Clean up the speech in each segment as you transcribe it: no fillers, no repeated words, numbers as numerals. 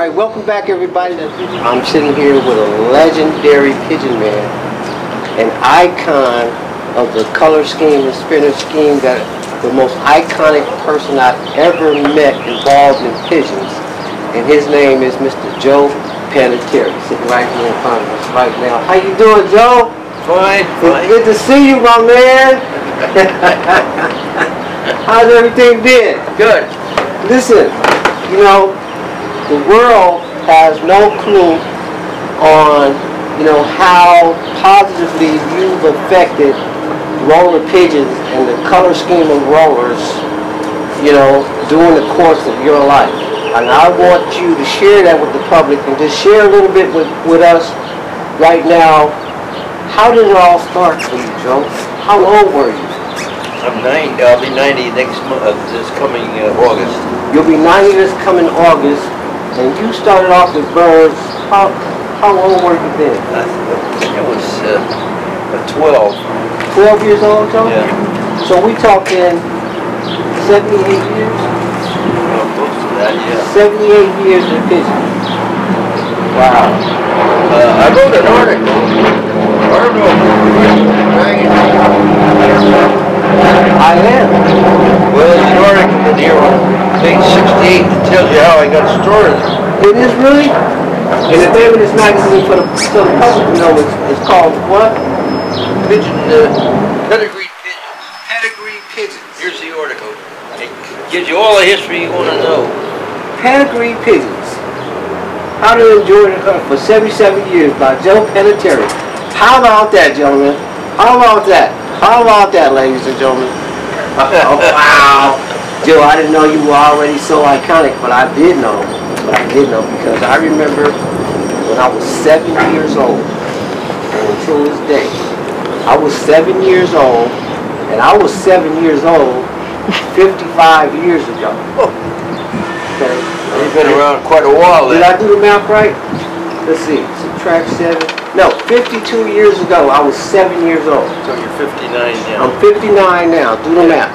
Alright, welcome back everybody. I'm sitting here with a legendary pigeon man, an icon of the color scheme and spinner scheme, that the most iconic person I've ever met involved in pigeons. And his name is Mr. Joe Pellettieri, sitting right here in front of us right now. How you doing, Joe? Fine, fine. Good to see you, my man. How's everything been? Good. Listen, you know, the world has no clue on, how positively you've affected roller pigeons and the color scheme of rollers, during the course of your life. And I want you to share that with the public and just share a little bit with us right now. How did it all start for you, Joe? How old were you? I'm 90. I'll be 90 next month, this coming August. You'll be 90 this coming August. And you started off with birds. How old were you then? I was 12. 12 years old, Joe? Yeah. So we talking 78 years? Well, close to that, yeah. 78 years of pigeon. Wow. I wrote an article. I don't know if I am. well, there's an article in here on page 68 that tells you how I got started. It is really? And the name of this magazine for the public to know is called what? Pigeon, Pedigree Pigeons. Pedigree Pigeons. Here's the article. It gives you all the history you want to know. Pedigree Pigeons. How to Enjoy the Hunt for 77 years by Joe Pellettieri. How about that, gentlemen? How about that? How about that, ladies and gentlemen? Oh, wow. Joe, I didn't know you were already so iconic, but I did know. Because I remember when I was 7 years old, and until this day, I was 7 years old, and I was 7 years old 55 years ago. Okay. You've been around quite a while then. Did I do the math right? Let's see, subtract 7. No, 52 years ago, I was 7 years old. So you're 59 now. I'm 59 now, do the math.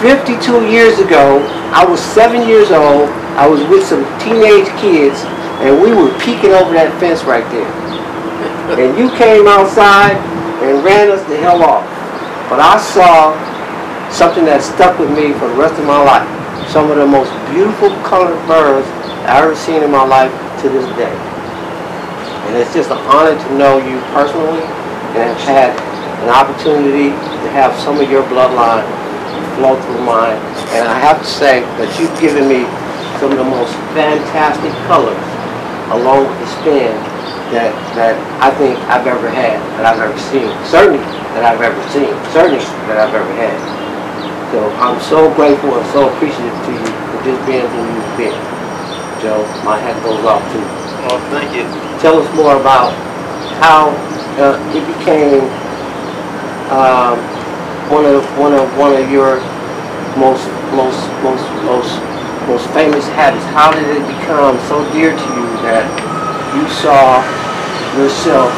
52 years ago, I was 7 years old, I was with some teenage kids, and we were peeking over that fence right there. And you came outside and ran us the hell off. But I saw something that stuck with me for the rest of my life. Some of the most beautiful colored birds I've ever seen in my life to this day. And it's just an honor to know you personally, and have had an opportunity to have some of your bloodline flow through mine. And I have to say that you've given me some of the most fantastic colors, along with the spin, that I think I've ever had, that I've ever seen. Certainly that I've ever seen. Certainly that I've ever had. So I'm so grateful and so appreciative to you for just being who you've been. Joe, my hat goes off to you. Oh, thank you. Tell us more about how it became one of your most famous habits. How did it become so dear to you that you saw yourself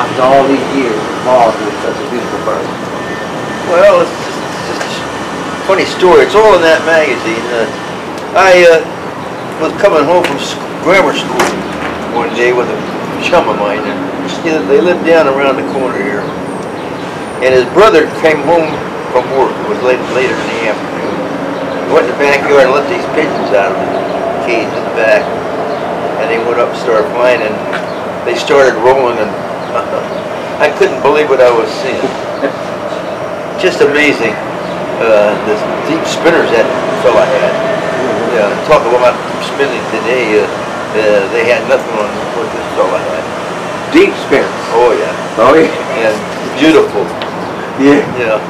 after all these years involved in such a beautiful bird? Well, it's just a funny story. It's all in that magazine. I was coming home from grammar school one day with a chum of mine, and they lived down around the corner here. And his brother came home from work. It was later in the afternoon. He went in the backyard and let these pigeons out of the cage in the back. And they went up and started flying, and they started rolling, and I couldn't believe what I was seeing. Just amazing. The deep spinners that fella had. Talk about spinning today. They had nothing on what this fella had. Deep spinners. Oh yeah. Oh yeah. And beautiful. Yeah. Yeah.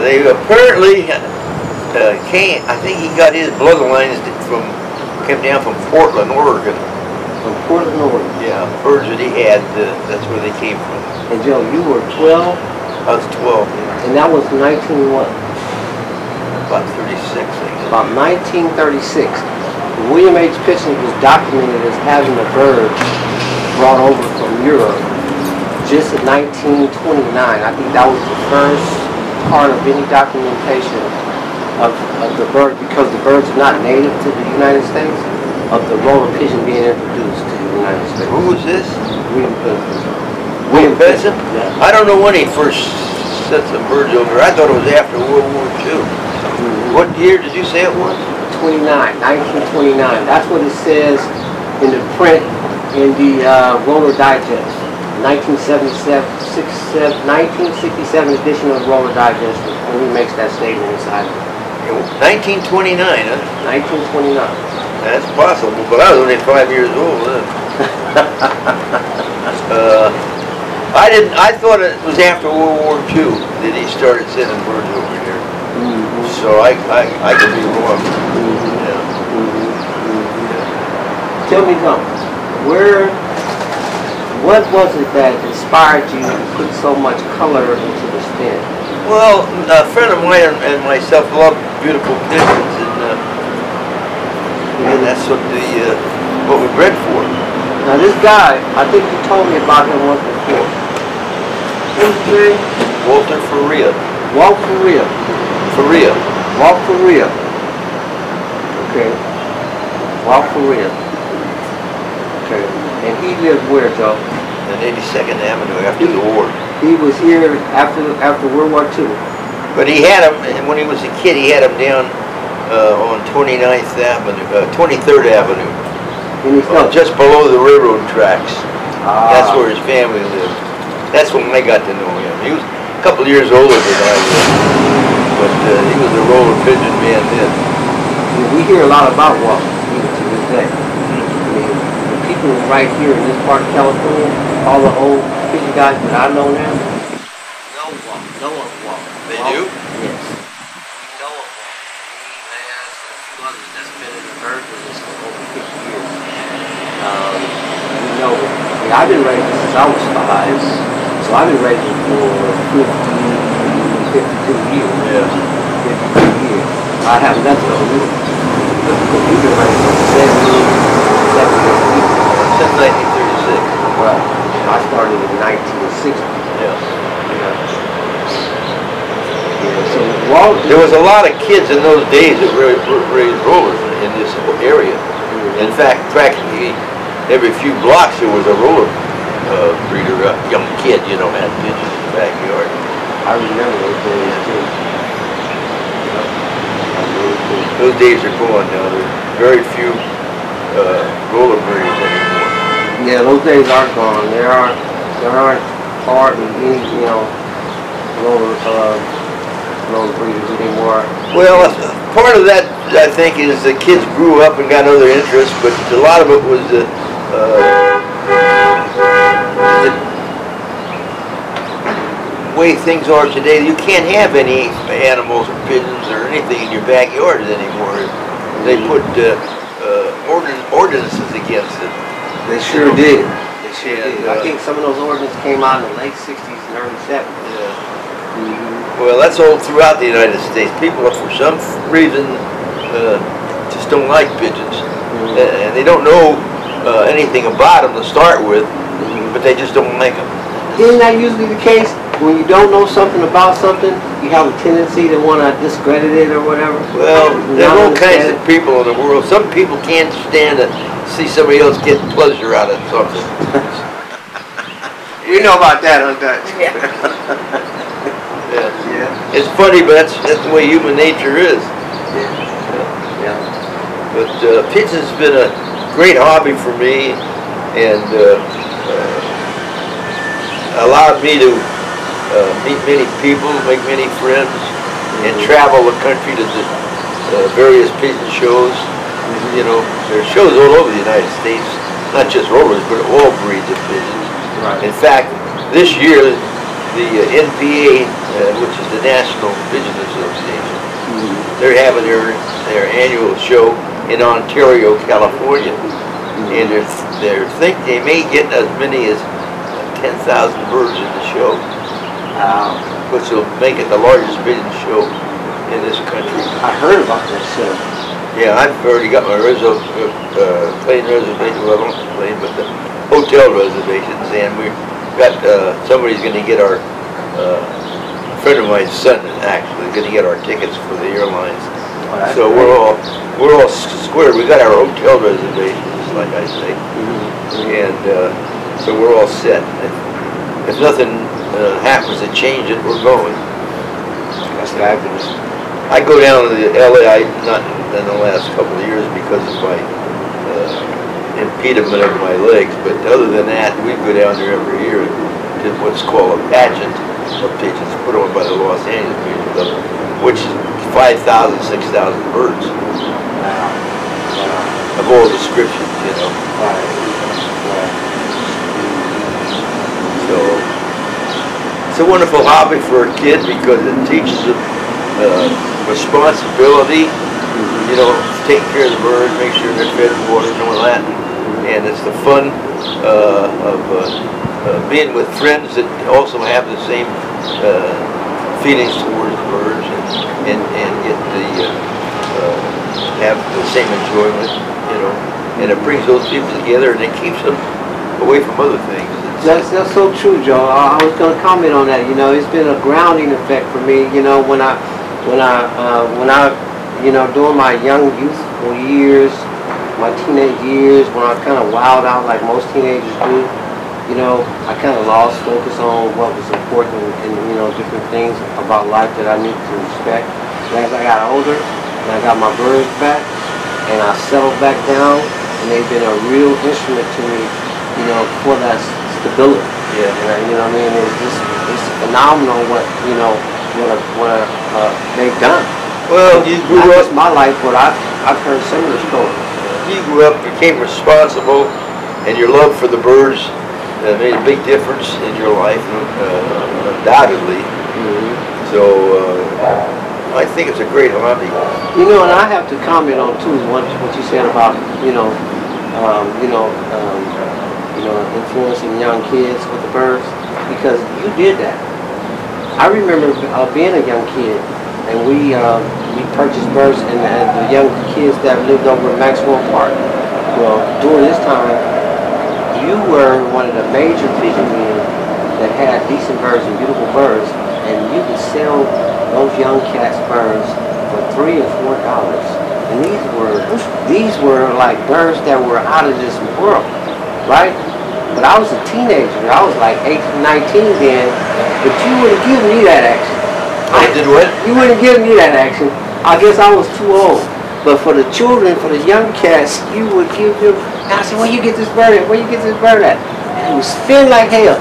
They apparently came. I think he got his bloodlines came down from Portland, Oregon. From Portland, Oregon. Yeah. Birds that he had. That's where they came from. And Joe, you were 12. I was 12. Yeah. And that was 19 what? About 36, I guess. About 1936. William H. Pigeon was documented as having a bird brought over from Europe just in 1929. I think that was the first part of any documentation of the bird, because the birds are not native to the United States, of the roller pigeon being introduced to the United States. Who was this? William Pinson. William Pinson? Yeah. I don't know when he first sent some birds over. I thought it was after World War II. What year did you say it was? 1929. That's what it says in the print in the Roller Digest. 1967 edition of Roller Digest when he makes that statement inside of it. 1929, huh? 1929. That's possible, but I was only 5 years old then. I thought it was after World War II that he started sending birds over here. So I could be wrong. Yeah. Tell me something. What was it that inspired you to put so much color into the skin? Well, a friend of mine and myself love beautiful pigeons, and that's what we bred for. Now this guy, I think you told me about him once before. What's his name? Walter Faria. Walt Faria. Faria. Walt Faria. Okay. Walt Faria. Okay. And he lived where, Joe? On 82nd Avenue after the war. He was here after World War II. But he had him, and when he was a kid, he had him down on 29th Avenue, 23rd Avenue. Just below the railroad tracks. That's where his family lived. That's when I got to know him. He was a couple of years older than I was, but he was a roller pigeon man then. We hear a lot about Walt even to this day. I mean, the people right here in this part of California, all the old pigeon guys that I know now, know of Walt. They do? Yes. We know of Walt. Me, Lance, and a few others that's been in the bird business for over 50 years. We know, I've been raising since I was 5. So I've been raising for 52 years. Yeah. 52 years. I have nothing on you. You've been raising for 7 years. Since 1936. Right. I started in 1960. Yeah. So Walt, there was a lot of kids in those days that raised rollers in this area. In fact, practically every few blocks there was a roller breeder, young kid, you know, had pigeons in the backyard. I remember those days too. Those days are gone now. There's very few roller breeders anymore. Yeah, those days are gone. There aren't hardly any, you know, roller breeders anymore. Well, part of that, I think, is the kids grew up and got other interests, but a lot of it was the way things are today. You can't have any animals or pigeons or anything in your backyard anymore. They put ordinances against it. They sure did. They sure did. I think some of those ordinances came out in the late 60s and early 70s. Yeah. Well, that's all throughout the United States. People, for some reason, just don't like pigeons. And they don't know anything about them to start with, but they just don't like them. Isn't that usually the case? When you don't know something about something, you have a tendency to want to discredit it or whatever? Well, there are all kinds of people in the world. Some people can't stand to see somebody else get pleasure out of something. We know about that, huh, Dutch? Yeah. Yeah. It's funny, but that's the way human nature is. Yeah. But pigeon's been a great hobby for me, and allowed me to meet many people, make many friends, and travel the country to the various pigeon shows. You know, there are shows all over the United States, not just rollers, but all breeds of pigeons. Right. In fact, this year, the NPA, which is the National Pigeon Association, they're having their annual show in Ontario, California, and they may get as many as 10,000 birds in the show. Wow. Which will make it the largest pigeon show in this country. I heard about that show. Yeah, I've already got my plane reservation, well, not the plane, but the hotel reservations, and we got, somebody's going to get our friend of mine's son actually going to get our tickets for the airlines. Oh, so great. we're all square. We got our hotel reservations, like I say, and so we're all set. If nothing happens to change it, we're going. That's fabulous. I go down to the LA, not in the last couple of years because of my impediment of my legs, but other than that, we go down there every year to what's called a pageant of pigeons put on by the Los Angeles Pigeon Club, which is 5,000, 6,000 birds of all descriptions, you know. So it's a wonderful hobby for a kid because it teaches them responsibility, you know, take care of the birds, make sure they're fed and watered and all that. And it's the fun of being with friends that also have the same feelings towards the birds and get the have the same enjoyment, you know. And it brings those people together and it keeps them away from other things. That's so true, Joe. I was going to comment on that. You know, it's been a grounding effect for me. You know, when I you know, during my young youthful years, my teenage years, when I kind of wild out like most teenagers do, you know, I kind of lost focus on what was important and, you know, different things about life that I need to respect. And as I got older, and I got my birds back, and I settled back down, and they've been a real instrument to me, you know, for that stability. Yeah. And, you know what I mean? It's phenomenal what, you know, what they've done. Well, you grew Not up. just my life, but I've heard similar stories. You grew up, became responsible, and your love for the birds made a big difference in your life, undoubtedly. So I think it's a great hobby. You know, and I have to comment on too what you said about influencing young kids with the birds, because you did that. I remember being a young kid, and we purchased birds, and the young kids that lived over at Maxwell Park. Well, during this time, you were one of the major pigeon men that had decent birds and beautiful birds, and you could sell those young cats' birds for $3 and $4. And these were like birds that were out of this world, right? But I was a teenager. I was like 18, 19 then, but you wouldn't give me that action. I did what? You wouldn't give me that action. I guess I was too old. But for the children, for the young cats, you would give them. And I said, where you get this bird at? Where you get this bird at? And it would spin like hell.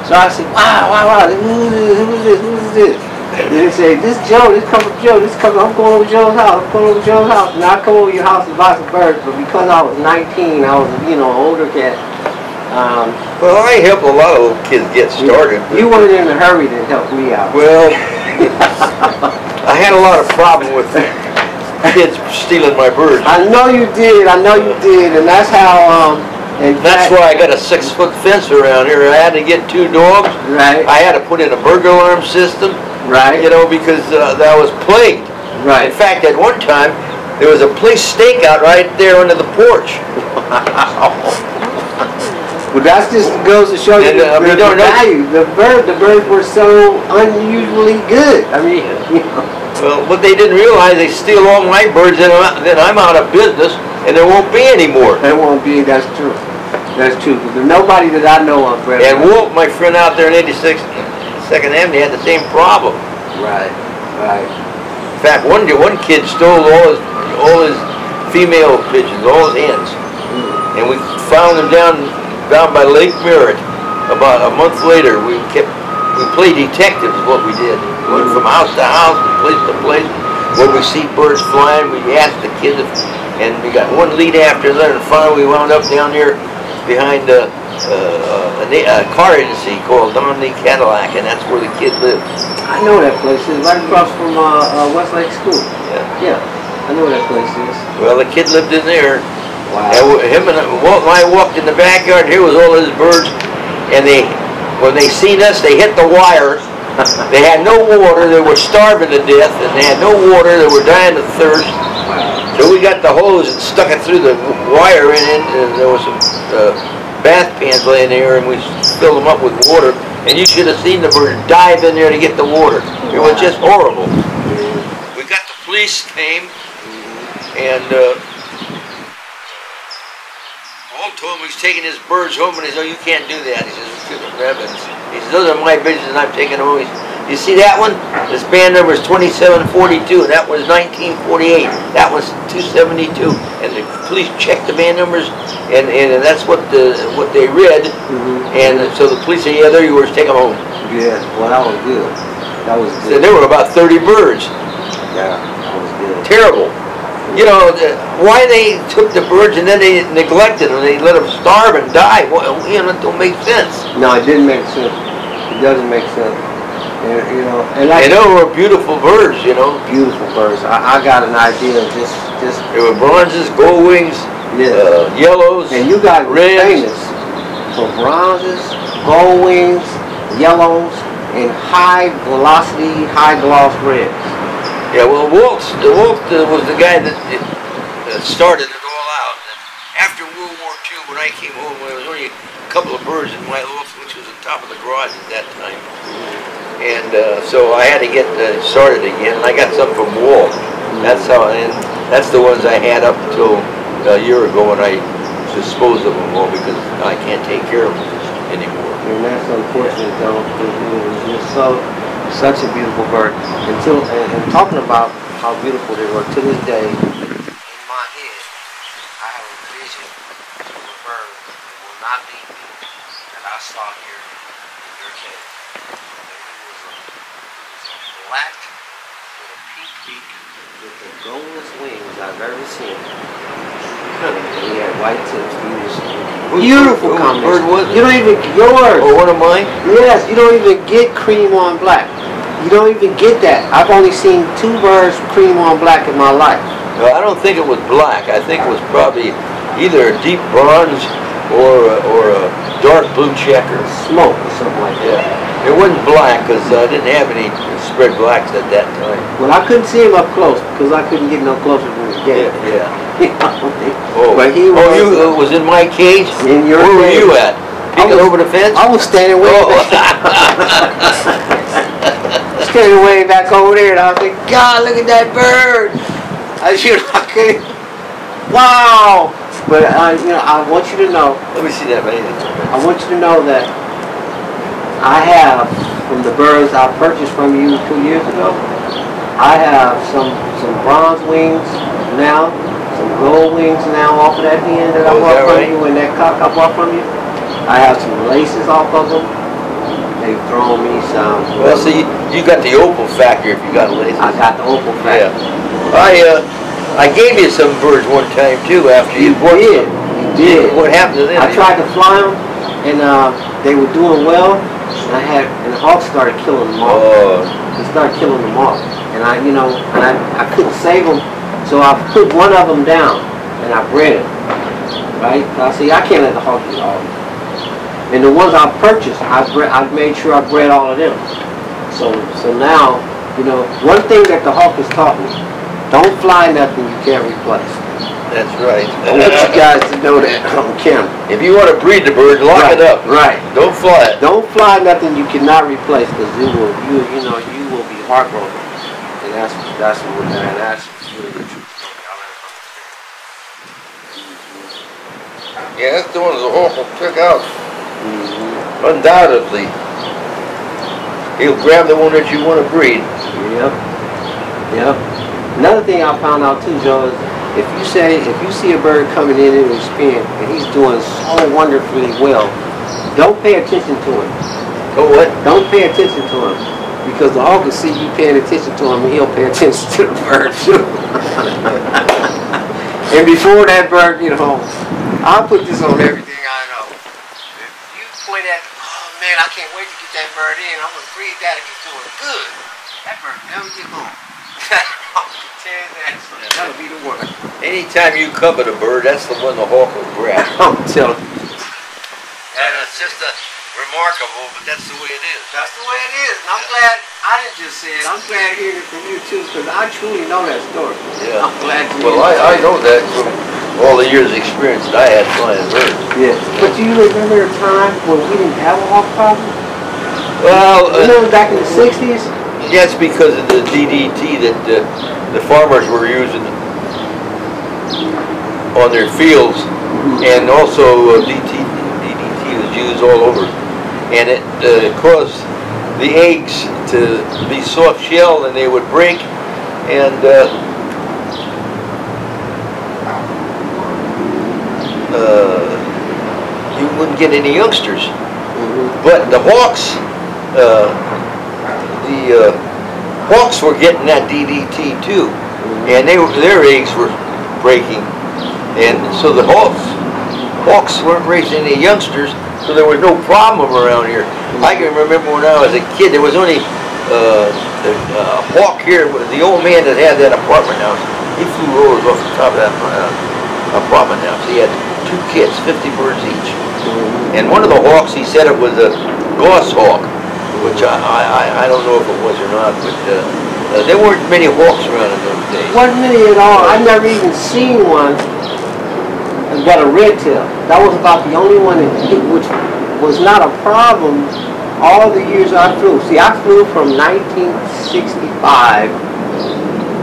So I said, wow. Who is this? And they say, this Joe, this come from Joe, I'm going over Joe's house, And I come over your house to buy some birds, but because I was 19, I was, you know, an older cat. Well, I help a lot of little kids get started. You weren't in a hurry to help me out. Well, I had a lot of problem with kids stealing my birds. I know you did, and that's how, that's why I got a 6-foot fence around here. I had to get 2 dogs. Right. I had to put in a burglar alarm system. Right. You know, because that was plagued. Right. In fact, at one time, there was a police stakeout right there under the porch. Well, that just goes to show you the value. The birds were so unusually good. I mean, you know. Well, what they didn't realize, they steal all my birds, then I'm out of business, and there won't be any more. There won't be. That's true. That's true. Because nobody that I know of, Brett. And Walt, my friend out there in 86th, 2nd Avenue, had the same problem. Right. In fact, one kid stole all his female pigeons, all his hens, and we found them down by Lake Merritt. About a month later, we played detectives. What we did, we went from house to house, from place to place. When we see birds flying, we asked the kids, and we got one lead after another. And finally, we wound up down there behind a car agency called Dominique Cadillac, and that's where the kid lived. I know that place. It's right across from Westlake School. Yeah. I know where that place is. Well, the kid lived in there. Wow. And Walt and I walked in the backyard. Here was all his birds, and when they seen us, they hit the wire. They had no water. They were starving to death, and they had no water. They were dying of thirst. So we got the hose and stuck it through the wire, and there was some bath pans laying there, and we filled them up with water. and you should have seen the bird dive in there to get the water. It was just horrible. We got the police came, and Walt told him he's taking his birds home, and he said, "Oh, you can't do that." He says, "Reverends." He says, "Those are my business, and I'm taking them home." He says, "You see that one? This band number is 2742, and that was 1948. That was 272." And the police checked the band numbers, and that's what they read. And so the police said, "Yeah, there you were. Take them home." Yeah, well, that was good. That was good. So there were about 30 birds. Yeah, that was good. Terrible. You know, why they took the birds and then they neglected them. They let them starve and die. Well, you know, it don't make sense. No, it didn't make sense. It doesn't make sense. And, you know, and like, they were beautiful birds, you know. Beautiful birds. I got an idea of just. They were bronzes, gold wings, yellows, and you got reds. Famous for bronzes, gold wings, yellows, and high velocity, high gloss reds. Yeah, well, Walt was the guy that started it all out. After World War II, when I came home, there was only a couple of birds in my loft, which was on top of the garage at that time. And so I had to get started again. And I got some from Walt. That's how, and that's the ones I had up until a year ago when I disposed of them all because I can't take care of them anymore. And that's unfortunate, though. It was just such a beautiful bird. And talking about how beautiful they were, to this day, in my head, I have a vision of a bird that will not leave me that I saw here in your cave. And it was a black with a pink beak with the goldenest wings I've ever seen. And he had white tips. He was beautiful combination. Bird was it? You don't even yours. Oh, one of mine? Yes, you don't even get cream on black. You don't even get that. I've only seen 2 birds cream on black in my life. No, I don't think it was black. I think it was probably either a deep bronze or a dark blue checker. Smoke or something like that. Yeah. It wasn't black because I didn't have any spread blacks at that time. Well, I couldn't see him up close because I couldn't get no closer than the gate. Yeah. But he was. You was in my cage? In your Where cage. were you at? Peeking over the fence? I was standing way back. Standing way back over there, and I was like, "God, look at that bird!" I couldn't. Wow! But you know, I want you to know. Let me see that, man. I want you to know that I have, from the birds I purchased from you 2 years ago, I have some bronze wings now, some gold wings now off of that hen that I bought from you, and that cock I bought from you. I have some laces off of them. They've thrown me some. Well, see, you got the opal factor if you got laces. I got the opal factor. Yeah. I gave you some birds one time too after you bought them. You did. What happened to them? I tried to fly them, and they were doing well. And the hawks started killing them off. They started killing them off, and I couldn't save them, so I put one of them down, and I bred it. Right? I see, I can't let the hawk eat all of them. And the ones I purchased, I made sure I bred all of them. So now, you know, one thing that the hawk has taught me: don't fly nothing you can't replace. That's right. I want you guys to know that on camera. If you want to breed the bird, lock it up. Right. Don't fly it. Don't fly nothing you cannot replace, because you will be heartbroken. And that's really the truth. Yeah, that's the one the hawk will pick out. Undoubtedly. He'll grab the one that you want to breed. Yep. Another thing I found out too, Joe, is if you see a bird coming in his pen and he's doing so wonderfully well, don't pay attention to him. Oh, what? Don't pay attention to him, because the hawk will see you paying attention to him and he'll pay attention to the bird too. And before that bird, you know, I'll put this on everything I know. If you point at, "Oh man, I can't wait to get that bird in, I'm going to breed that, and he's doing good," that bird never get home. That'll be the one. Anytime you covet a bird, that's the one the hawk will grab. I'm telling you. And it's just remarkable, but that's the way it is. That's the way it is. And I'm glad I didn't just say it. I'm glad hearing it from you too, because I truly know that story. Yeah. I'm glad you Well, I know that from all the years of experience that I had flying birds. Yeah. But do you remember a time when we didn't have a hawk problem? Well, remember back in the 60s? Yes, because of the DDT that the farmers were using on their fields, and also DDT was used all over, and it caused the eggs to be soft shell and they would break, and you wouldn't get any youngsters. But the hawks, hawks were getting that DDT too, and their eggs were breaking, and so the hawks weren't raising any youngsters, so there was no problem around here. I can remember when I was a kid, there was only a hawk here. The old man that had that apartment house, he flew rolls off the top of that apartment house. He had 2 kits, 50 birds each. And one of the hawks, he said it was a goshawk, which I don't know if it was or not, but there weren't many hawks around in those days. Wasn't many at all. I've never even seen one but a red tail. That was about the only one which was not a problem all the years I flew. See, I flew from 1965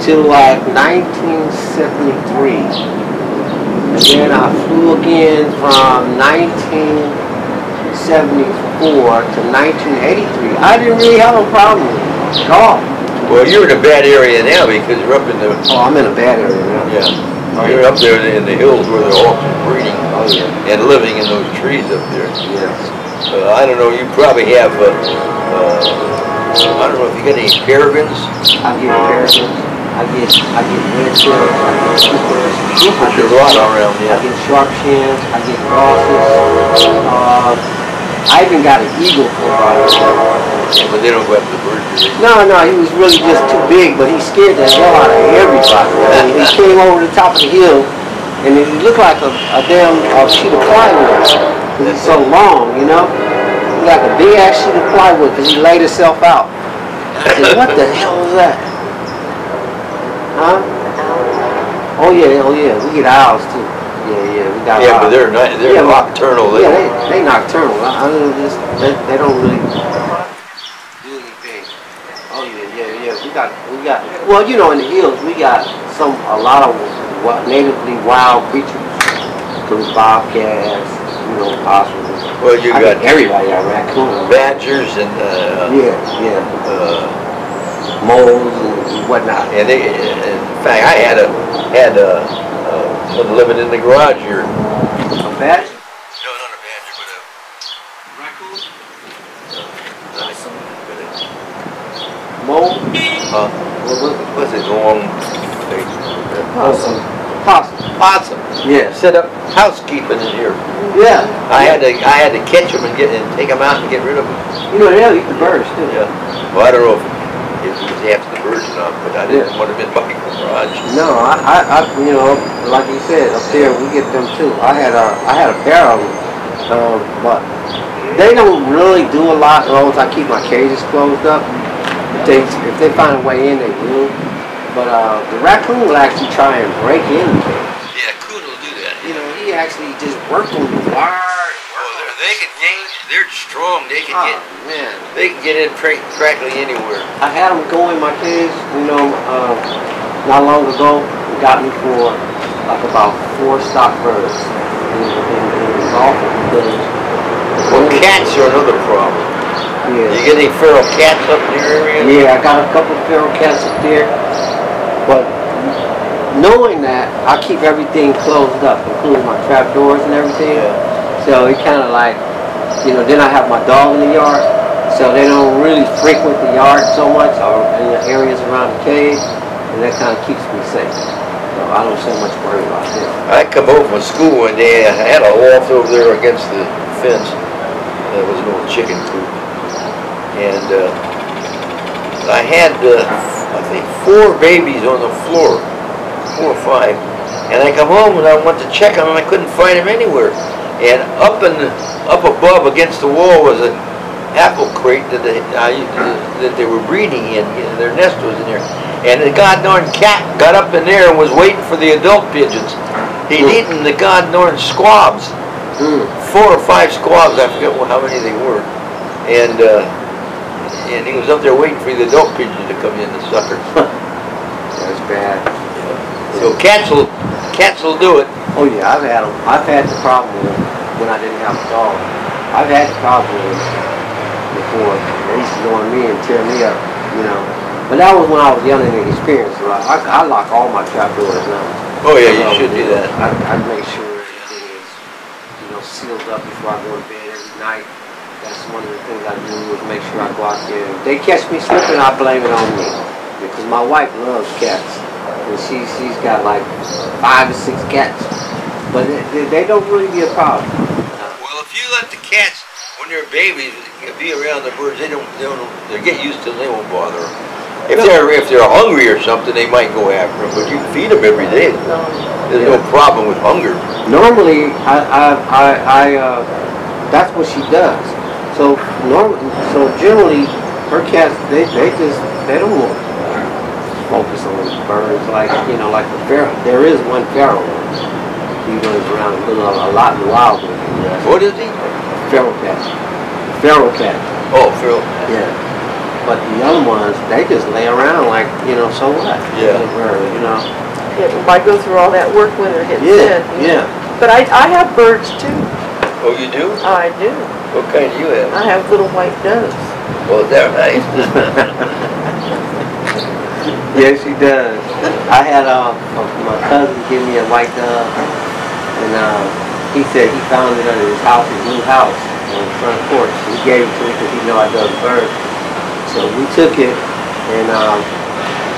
to like 1973. And then I flew again from 1974 to 1983. I didn't really have a problem with it at all. Well, you're in a bad area now because you're up in the... Oh, I'm in a bad area now. Yeah. You're up there in the hills where the hawks are breeding and living in those trees up there. Yes. I don't know, you probably have, I don't know if you got any peregrines. I get peregrines. I get red tails. I get troopers. Troopers are a lot around, yeah. I get sharp shins. I get crosses. I even got an eagle for Yeah, but they don't go after the birds, do they? No, he was really just too big, but he scared the hell out of everybody. I mean, he came over the top of the hill, and he looked like a damn sheet of plywood. Because he's so long, you know? He's like a big ass sheet of plywood because he laid himself out. I said, what the hell was that? Huh? Oh yeah, we get owls too. Yeah, we got owls. Yeah, but they're nocturnal. They nocturnal. I don't know, they don't really do anything. Oh yeah. We got. Well, you know, in the hills we got a lot of natively wild creatures. Those bobcats, you know, possums. Well, you got everybody got raccoons, badgers, and moles and whatnot. And in fact, I had one living in the garage here. A badger? No, not a badger, but a raccoon. Mole? What's it? Long thing? Possum. Yeah. Set up housekeeping in here. Yeah. I had to catch them and take them out and get rid of them. You know, they'll eat the birds too. Yeah. Well, I don't know if it was after the birds or not, but I didn't want them in my garage. No, I you know, like you said, up there we get them too. I had a pair of them, but they don't really do a lot as long as I keep my cages closed up. If they find a way in, they will. But the raccoon will actually try and break in the cage. Yeah, Coon will do that. You know, he actually just worked on the wire. They're strong. They can get in practically anywhere. I had them go in my cage, you know, not long ago. Got me for like about 4 stock birds. And it was awful because... Well, cats are another problem. Yeah. You get any feral cats up in your area? Yeah, I got a couple of feral cats up there. But knowing that, I keep everything closed up, including my trap doors and everything. Yeah. So it kind of like, you know, then I have my dog in the yard, so they don't really frequent the yard so much or in the areas around the cage, and that kind of keeps me safe. So I don't so much worry about this. I come home from school one day, I had a loft over there against the fence. There was an old chicken coop. And I had, I think, 4 babies on the floor, 4 or 5. And I come home and I went to check them and I couldn't find them anywhere. And up above against the wall was an apple crate that they were breeding in. Their nest was in there. And the god-darn cat got up in there and was waiting for the adult pigeons. He'd eaten the god-darn squabs. 4 or 5 squabs, I forget how many they were. And and he was up there waiting for the adult pigeon to come in, the sucker. That's bad. So cats will do it. Oh yeah, I've had the problem with them when I didn't have a dog. I've had the problem with them before. They used to go on me and tear me up, you know. But that was when I was young and inexperienced. So I lock all my trap doors now. Oh yeah, you should do that. I make sure everything is, you know, sealed up before I go to bed every night. That's one of the things I do is make sure I go out there. If they catch me slipping, I blame it on me. Because my wife loves cats. And she's got like 5 or 6 cats. But they don't really be a problem. Well, if you let the cats, when they're babies, be around the birds, they get used to them, they won't bother them. If they're hungry or something, they might go after them, but you can feed them every day. There's no problem with hunger. Normally, that's what she does. So generally, her cats, they don't want to focus on the birds like the feral. There is one feral. He runs around a lot in the wild with him. What is he? Feral cat. Feral cat. Oh, feral. Yeah. But the other ones, they just lay around like, you know, so what? Yeah. You know. Yeah, why go through all that work when they're getting fed? Yeah. But I have birds too. Oh, you do? I do. What kind do you have? I have little white doves. Well, they're nice. Yes, she does. I had my cousin give me a white dove, and he said he found it under his house, his new house, on the front porch. He gave it to me because he knew I love birds. So we took it and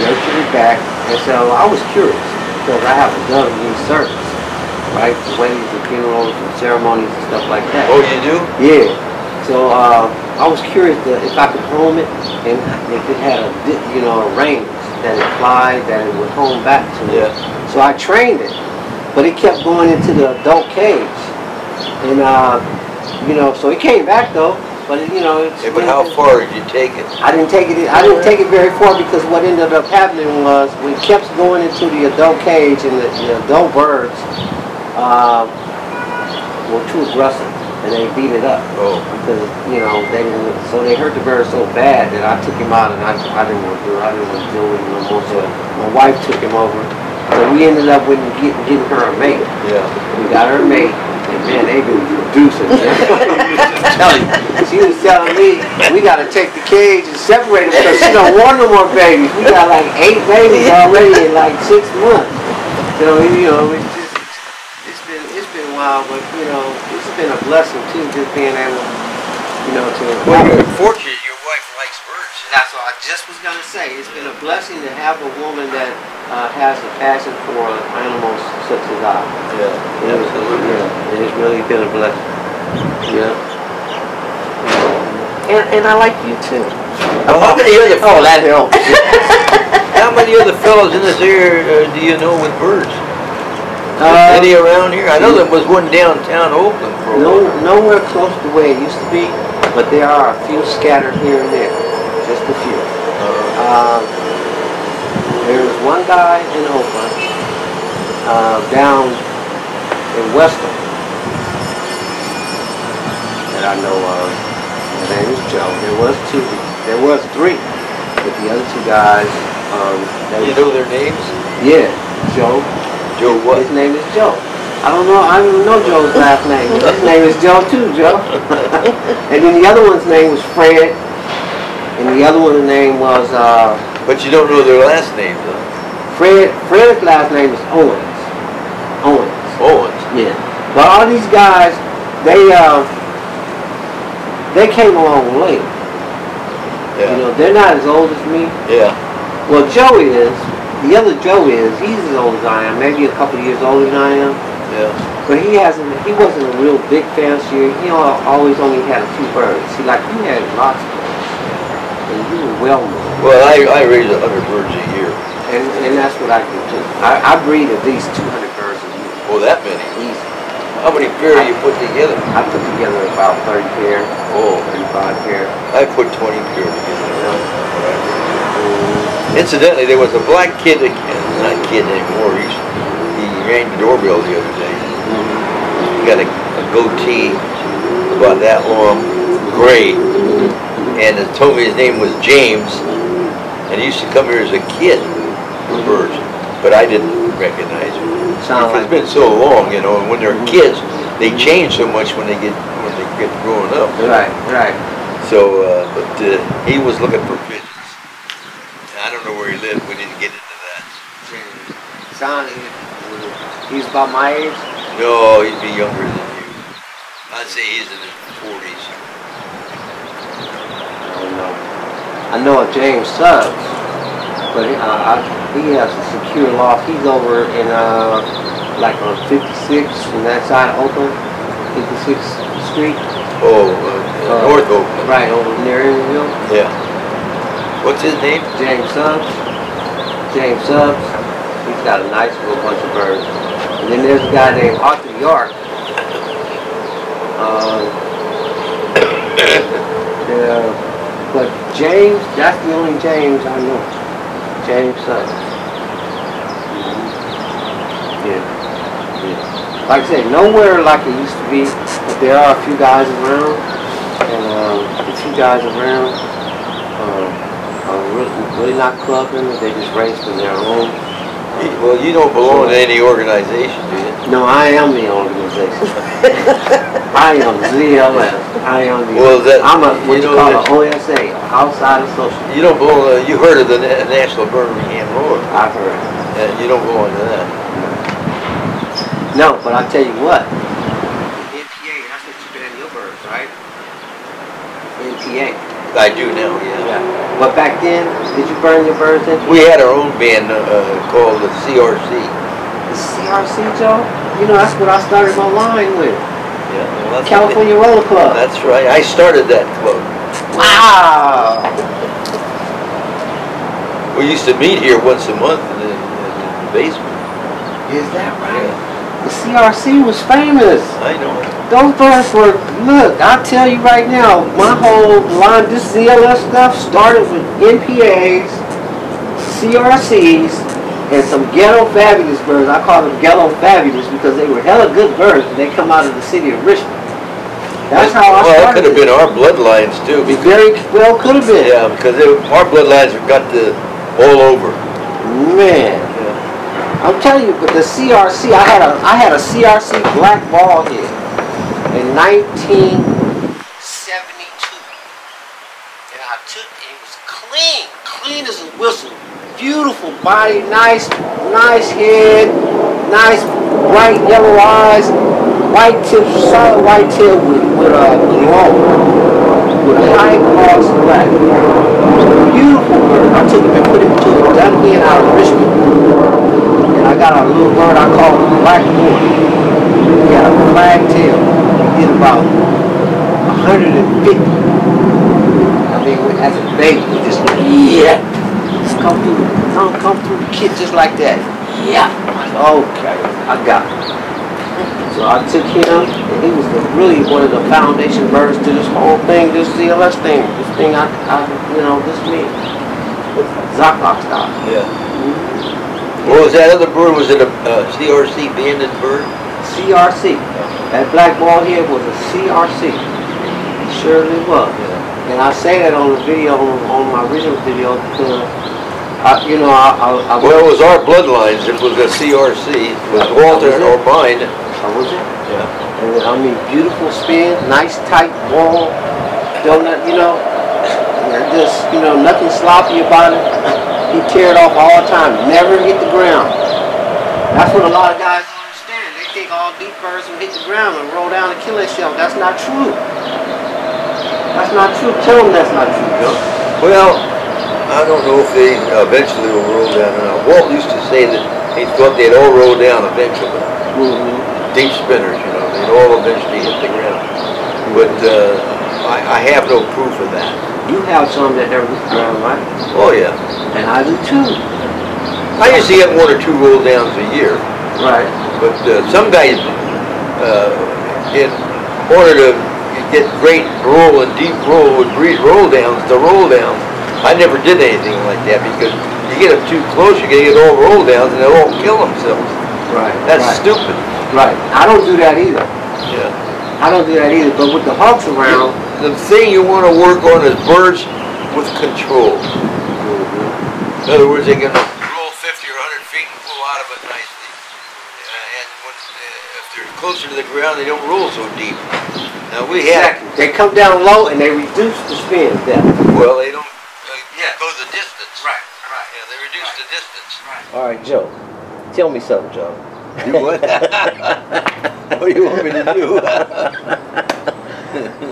nurtured it back. And so I was curious because I have a dove in each service, right? Weddings and funerals and ceremonies and stuff like that. Oh, you do? Yeah. So I was curious if I could home it and if it had a range that it flied, that it would home back to me. Yeah. So I trained it, but it kept going into the adult cage, and so it came back though. But but how far did you take it? I didn't take it. I didn't take it very far because what ended up happening was when it kept going into the adult cage and the adult birds were too aggressive. And they beat it up because they didn't. So they hurt the bird so bad that I took him out and I didn't want to do it. I didn't want to deal with him no more. So my wife took him over. So we ended up with getting her a mate. Yeah. We got her a mate, and man, they've been producing. She was telling me we got to take the cage and separate them because she don't want no more babies. We got like 8 babies already in like 6 months. So it's been wild, but it's been a blessing too, just being able, to. Well, you're fortunate your wife likes birds. That's what I just was gonna say. It's been a blessing to have a woman that has a passion for animals such as I. Yeah, absolutely. Yeah, it's really been a blessing. Yeah. And I like you too. Well, how many other that helps. how many other fellows in this area do you know with birds? Any around here? I know there was one downtown Oakland for a while. Nowhere close to where it used to be, but there are a few scattered here and there. Just a few. There's one guy in Oakland, down in Weston, that I know of. His name is Joe. There was 3, but the other 2 guys. You know their names? Yeah, Joe. Joe what? His name is Joe. I don't even know Joe's last name. His name is Joe too, Joe. And then the other one's name was Fred. And the other one's name was But you don't know their last names, though. Fred's last name is Owens. Owens? Yeah. But all these guys, they came along late. Yeah. They're not as old as me. Yeah. Well, Joe is. The other Joe he's as old as I am, maybe a couple of years older than I am. Yeah. But he wasn't a real big fancier. He always only had a few birds. See, like you had lots of birds. And you were well known. Well, I raise 100 birds a year. And that's what I do too. I breed at least 200 birds a year. Oh, that many? Easy. How many pair do you put together? I put together about 30 pair. Oh. 35 pair. I put 20 pair together. Incidentally, there was a black kid, not kid anymore, he rang the doorbell the other day. He got a goatee about that long, gray. and it told me his name was James, and he used to come here as a kid for birds, but I didn't recognize him. It's been so long, you know, and when they're kids, they change so much when they get growing up. Right, right. So, but he was looking for pigeons. I don't know where he lived. We didn't get into that. He's about my age? No, he'd be younger than you. I'd say he's in his 40s. I don't know. I know of James Suggs, but he has a secure loft. He's over in like on 56 on that side of Oakland, 56th Street. Oh, North Oakland. Right, over near Indianville. Yeah. What's his name? James Suggs. James Suggs. He's got a nice little bunch of birds. And then there's a guy named Arthur York. Yeah, but James, that's the only James I know. James Suggs. Yeah. Like I said, nowhere like it used to be, but there are a few guys around, and the few guys around are really not clubbing. They just race for their own. Well, you don't belong to any organization, do you? No, I am the organization. I am ZLS. I am the. Well, I'm a what you call an OSA, outside associate. You don't belong. You heard of the National Birmingham Road? I've heard. And you don't belong to that. No, but I tell you what. NPA, that's what you ban your birds, right? NPA. I do now, yeah. But back then, did you burn your birds in? We had our own band called the CRC. The CRC, Joe? You know, that's what I started my line with. Yeah, well, that's California Roller Club. That's right. I started that club. Wow! We used to meet here once a month in the basement. Is that right? Yeah. The CRC was famous. I know. Those birds were, look, I'll tell you right now, my whole line, this ZLS stuff started with NPAs, CRCs, and some ghetto fabulous birds. I call them ghetto fabulous because they were hella good birds and they come out of the city of Richmond. That's how I started. Well, it could have been our bloodlines too. It very well could have been. Yeah, because our bloodlines have got all over. Man. I'm telling you, but the CRC, I had a CRC black ball head in 1972, and I took it was clean as a whistle, beautiful body, nice head, nice bright yellow eyes, white tips, solid white tail with a glow, with a high cross black. Beautiful bird. I took him and put him to a dun hen out of Richmond. I got a little bird I call the black Coon. He had a flag tail. He did about 150. I mean, as a baby, he just went, yeah. Just come through the kit just like that. Yeah. I said, okay, I got it. So I took him, and he was really one of the foundation birds to this whole thing, this ZLS thing. This thing, this me. Zoclock style. Yeah. What was that other bird? Was it a CRC banded bird? CRC. That black ball head was a CRC. It surely was. Yeah. And I say that on the video, on my original video, because, well, it was our bloodlines. It was a CRC. It was Walter or mine. Oh, was it? Yeah. And I mean, beautiful spin, nice tight ball. Donut, just, nothing sloppy about it. He tear it off all the time, never hit the ground. That's what a lot of guys don't understand. They think all deep birds will hit the ground and roll down and kill themselves. That's not true. That's not true. Tell them that's not true, Joe. Well, I don't know if they eventually will roll down. Walt used to say that he thought they'd all roll down eventually. Deep spinners, they'd all eventually hit the ground. But I have no proof of that. You have some that never hit the ground, right? Oh, yeah. And I do too. I usually get 1 or 2 roll downs a year. Right. But some guys, in order to get great roll and deep roll would breed roll downs to roll downs. I never did anything like that because you get them too close, you're going to get all roll downs and they'll all kill themselves. Right. That's stupid. Right. I don't do that either. Yeah. I don't do that either. But with the hawks around, the thing you want to work on is birds with control. In other words, they can roll 50 or 100 feet and pull out of it nicely. And when, if they're closer to the ground, they don't roll so deep. Now we have... Exactly. They come down low and they reduce the spin depth. Well, they don't go the distance. Right. Yeah, they reduce the distance. Right. All right, Joe. Tell me something, Joe. Do what? What do you want me to do?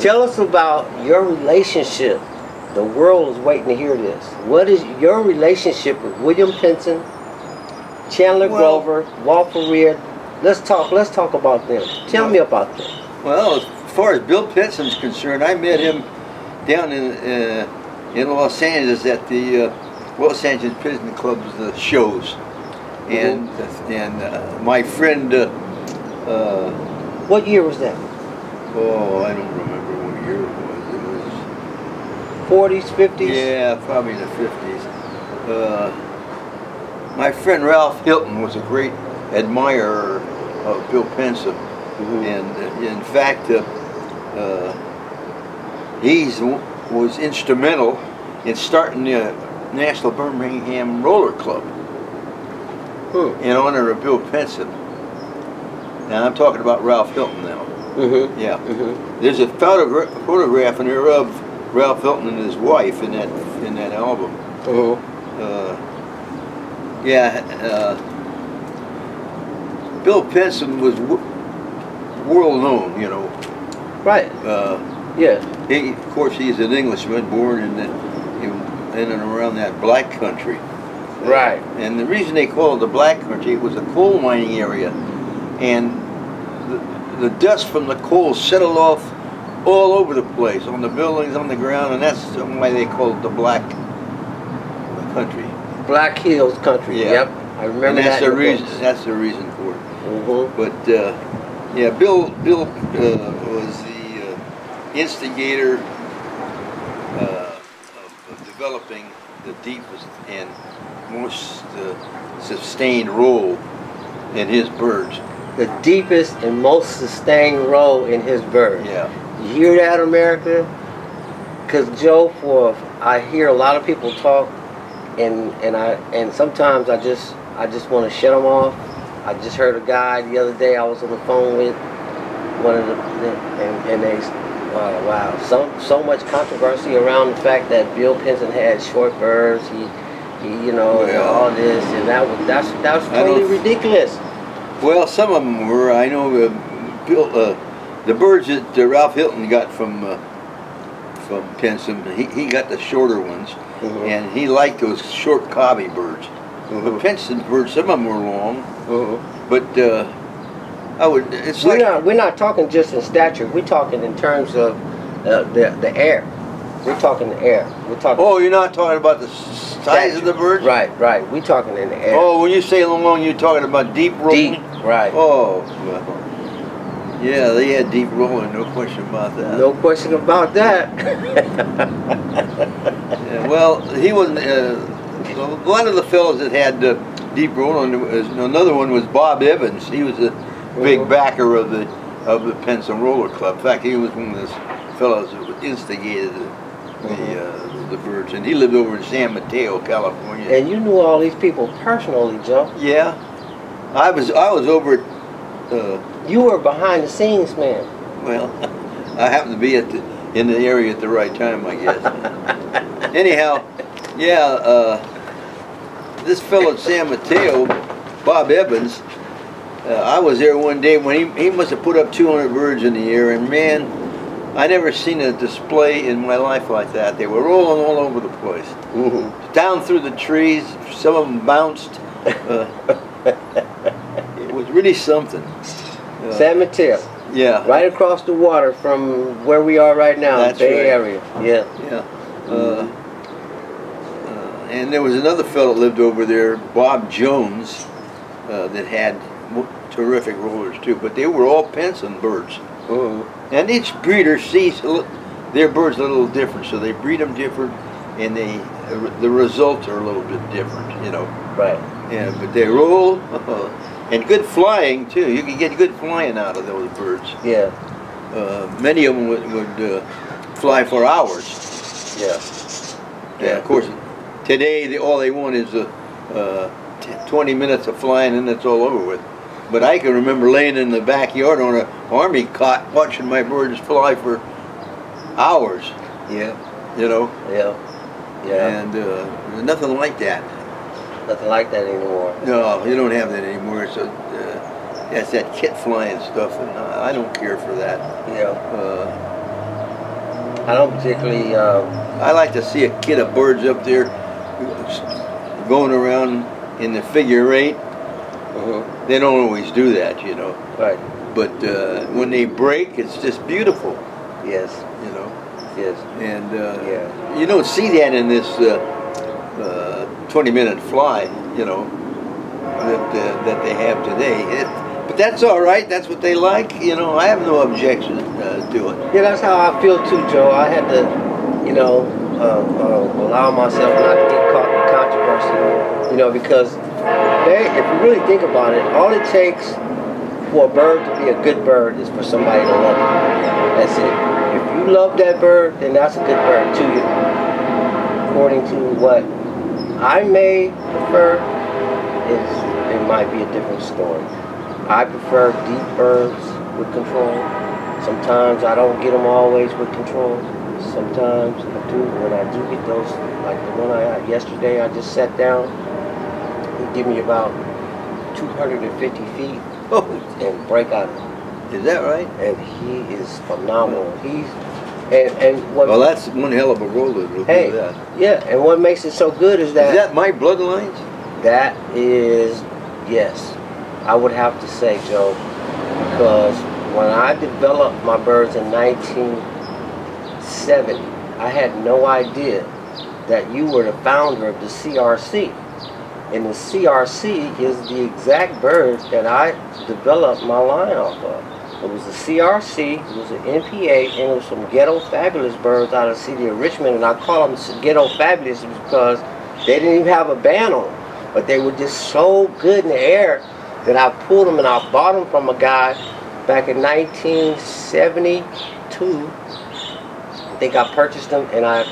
Tell us about your relationship. The world is waiting to hear this. What is your relationship with William Pinson, Chandler Grover, Walter Reed? Let's talk about them. Tell me about them. Well, as far as Bill Pinson's concerned, I met him down in Los Angeles at the Los Angeles Pigeon Club's shows, and my friend. What year was that? Oh, I don't remember what year it was. It was 40s, 50s. Yeah, probably in the 50s. My friend Ralph Hilton was a great admirer of Bill Pinson, and in fact, he was instrumental in starting the National Birmingham Roller Club in honor of Bill Pinson. Now I'm talking about Ralph Hilton now. Yeah. There's a photograph in there of Ralph Hilton and his wife in that album. Bill Pinson was world known, you know. Right. Of course, he's an Englishman born in and around that black country. Right. And the reason they call it the black country, it was a coal mining area, and the dust from the coal settled off all over the place, on the buildings, on the ground, and that's why they call it the black country. Black Hills country. Yeah. Yep. I remember and that's that. the reason. That's the reason for it. But yeah, Bill was the instigator of developing the deepest and most sustained role in his birds. The deepest and most sustained role in his birds. Yeah. You hear that, America? Because Joe, I hear a lot of people talk, and sometimes I just want to shut them off. I just heard a guy the other day I was on the phone with one of and they wow, so much controversy around the fact that Bill Pinson had short birds. He you know, and all this, and that's totally ridiculous. Well, some of them were. I know Bill, the birds that Ralph Hilton got from Pinson, he got the shorter ones, and he liked those short cobby birds. The Pinson's birds, some of them were long, but we're not talking just in stature. We're talking in terms of the air. We're talking the air. We're talking. Oh, you're not talking about the size of the birds? Right. We're talking in the air. Oh, when you say long, you're talking about deep rolling? Deep, right. Oh, well, yeah, they had deep rolling, no question about that. No question about that. Yeah, well, he wasn't. One of the fellows that had deep rolling, another one was Bob Evans. He was a big backer of the Pinson Roller Club. In fact, he was one of those fellows that instigated the birds, and he lived over in San Mateo, California. And you knew all these people personally, Joe. Yeah, I was over at. You were behind the scenes, man. Well, I happened to be in the area at the right time, I guess. Anyhow, yeah, this fellow at San Mateo, Bob Evans, I was there one day when he must have put up 200 birds in the air, and man, I never seen a display in my life like that. They were rolling all over the place. Down through the trees, some of them bounced. It was really something. San Mateo. Yeah. Right across the water from where we are right now, That's Bay right. Area. Yeah. Yeah. And there was another fellow that lived over there, Bob Jones, that had terrific rollers too, but they were all Pinson birds. And each breeder sees their birds a little different, so they breed them different, and the results are a little bit different, you know. Right. Yeah, but they roll, and good flying too. You can get good flying out of those birds. Yeah. Many of them would fly for hours. Yeah. Yeah. Of course, today all they want is 20 minutes of flying and it's all over with. But I can remember laying in the backyard on an army cot watching my birds fly for hours. Yeah. You know. Yeah. Yeah. And there's nothing like that. Nothing like that anymore. No, you don't have that anymore. So that's that kit flying stuff, and I don't care for that. Yeah. I don't particularly. I like to see a kit of birds up there going around in the figure eight. They don't always do that, you know. Right. But when they break, it's just beautiful. Yes. You know. Yes. And yeah. you don't see that in this 20-minute fly, you know, that they have today. But that's all right. That's what they like. You know, I have no objection to it. Yeah, that's how I feel too, Joe. I had to, you know, allow myself not to get caught in controversy, you know, because if you really think about it, all it takes for a bird to be a good bird is for somebody to love it. That's it. If you love that bird, then that's a good bird to you. According to what I may prefer, it might be a different story. I prefer deep birds with control. Sometimes I don't get them always with control. Sometimes I do. When I do get those, like the one I had yesterday, I just sat down. He give me about 250 feet and break out. Is that right? And he is phenomenal. And what? Well, that's one hell of a roller to do that. Yeah, and what makes it so good is that. Is that my bloodlines? That is, yes. I would have to say, Joe, because when I developed my birds in 1970, I had no idea that you were the founder of the CRC. And the CRC is the exact bird that I developed my line off of. It was the CRC, it was an NPA, and it was some ghetto fabulous birds out of the city of Richmond. And I call them ghetto fabulous because they didn't even have a band on them. But they were just so good in the air that I pulled them and I bought them from a guy back in 1972. I think I purchased them and I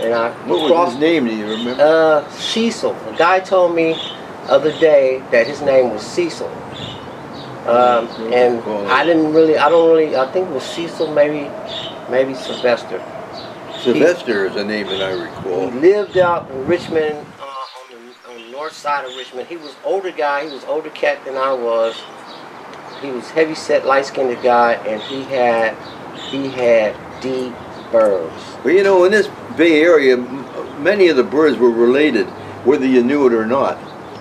what was his name? Do you remember? Cecil. The guy told me the other day that his name was Cecil. And I think it was Cecil, maybe Sylvester. Sylvester is a name that I recall. He lived out in Richmond, on the north side of Richmond. He was older guy. He was older cat than I was. He was heavy set, light skinned guy, and he had deep birds. Well, you know, in this Bay Area, many of the birds were related, whether you knew it or not.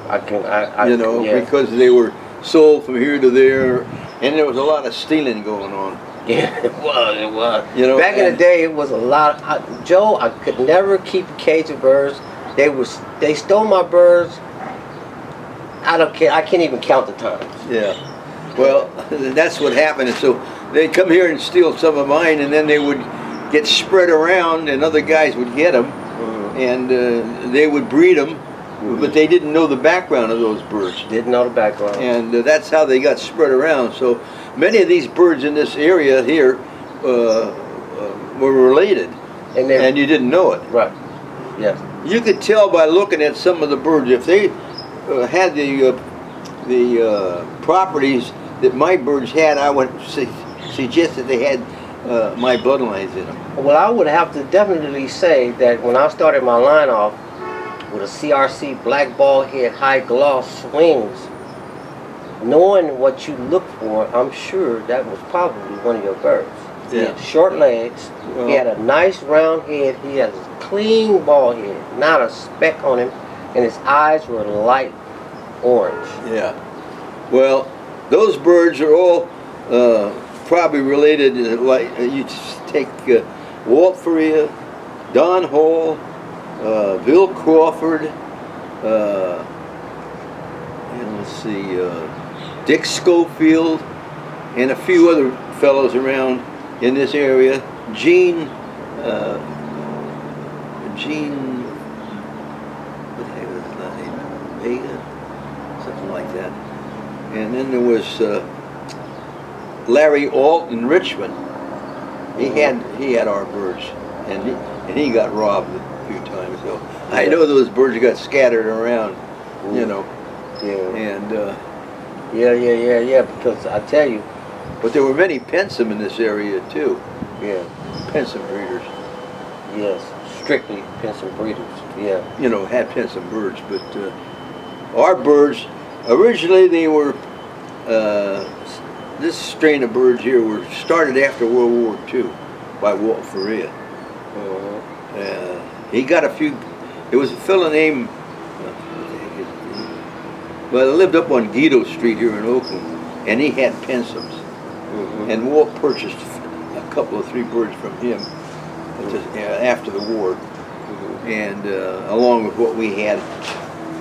Because they were sold from here to there, and there was a lot of stealing going on. Yeah, it was. You know, back in the day, it was a lot. Joe, I could never keep a cage of birds. They stole my birds. I don't care. I can't even count the times. Yeah. Well, that's what happened. And so they'd come here and steal some of mine, and then they would get spread around, and other guys would get them, and they would breed them, but they didn't know the background of those birds. Didn't know the background. And that's how they got spread around. So many of these birds in this area here were related, and you didn't know it. Right. Yes. You could tell by looking at some of the birds if they had the properties that my birds had. I would suggest that they had my bloodlines in them. Well, I would have to definitely say that when I started my line off with a CRC black ball head high gloss swings, knowing what you look for, I'm sure that was probably one of your birds. Yeah. He had short legs, he had a nice round head, he had a clean ball head, not a speck on him, and his eyes were light orange. Yeah. Well, those birds are all probably related. Like you take Walt Faria, Don Hall, Bill Crawford, and let's see, Dick Schofield, and a few other fellows around in this area. Gene, what the heck was his name? Vega, something like that. And then there was Larry Alt in Richmond. He had our birds, and he got robbed a few times. So I know those birds got scattered around, you know. Yeah. And Yeah. Because I tell you. but there were many Pinson in this area too. Yeah. Pinson breeders. Yes. Strictly Pinson breeders. Yeah. You know, had Pinson birds, but our birds originally they were. This strain of birds here were started after World War II by Walt Faria. He got a few. There was a fellow named. Well, I lived up on Guido Street here in Oakland, and he had Pinsons. And Walt purchased a couple of 3 birds from him after the war, and along with what we had.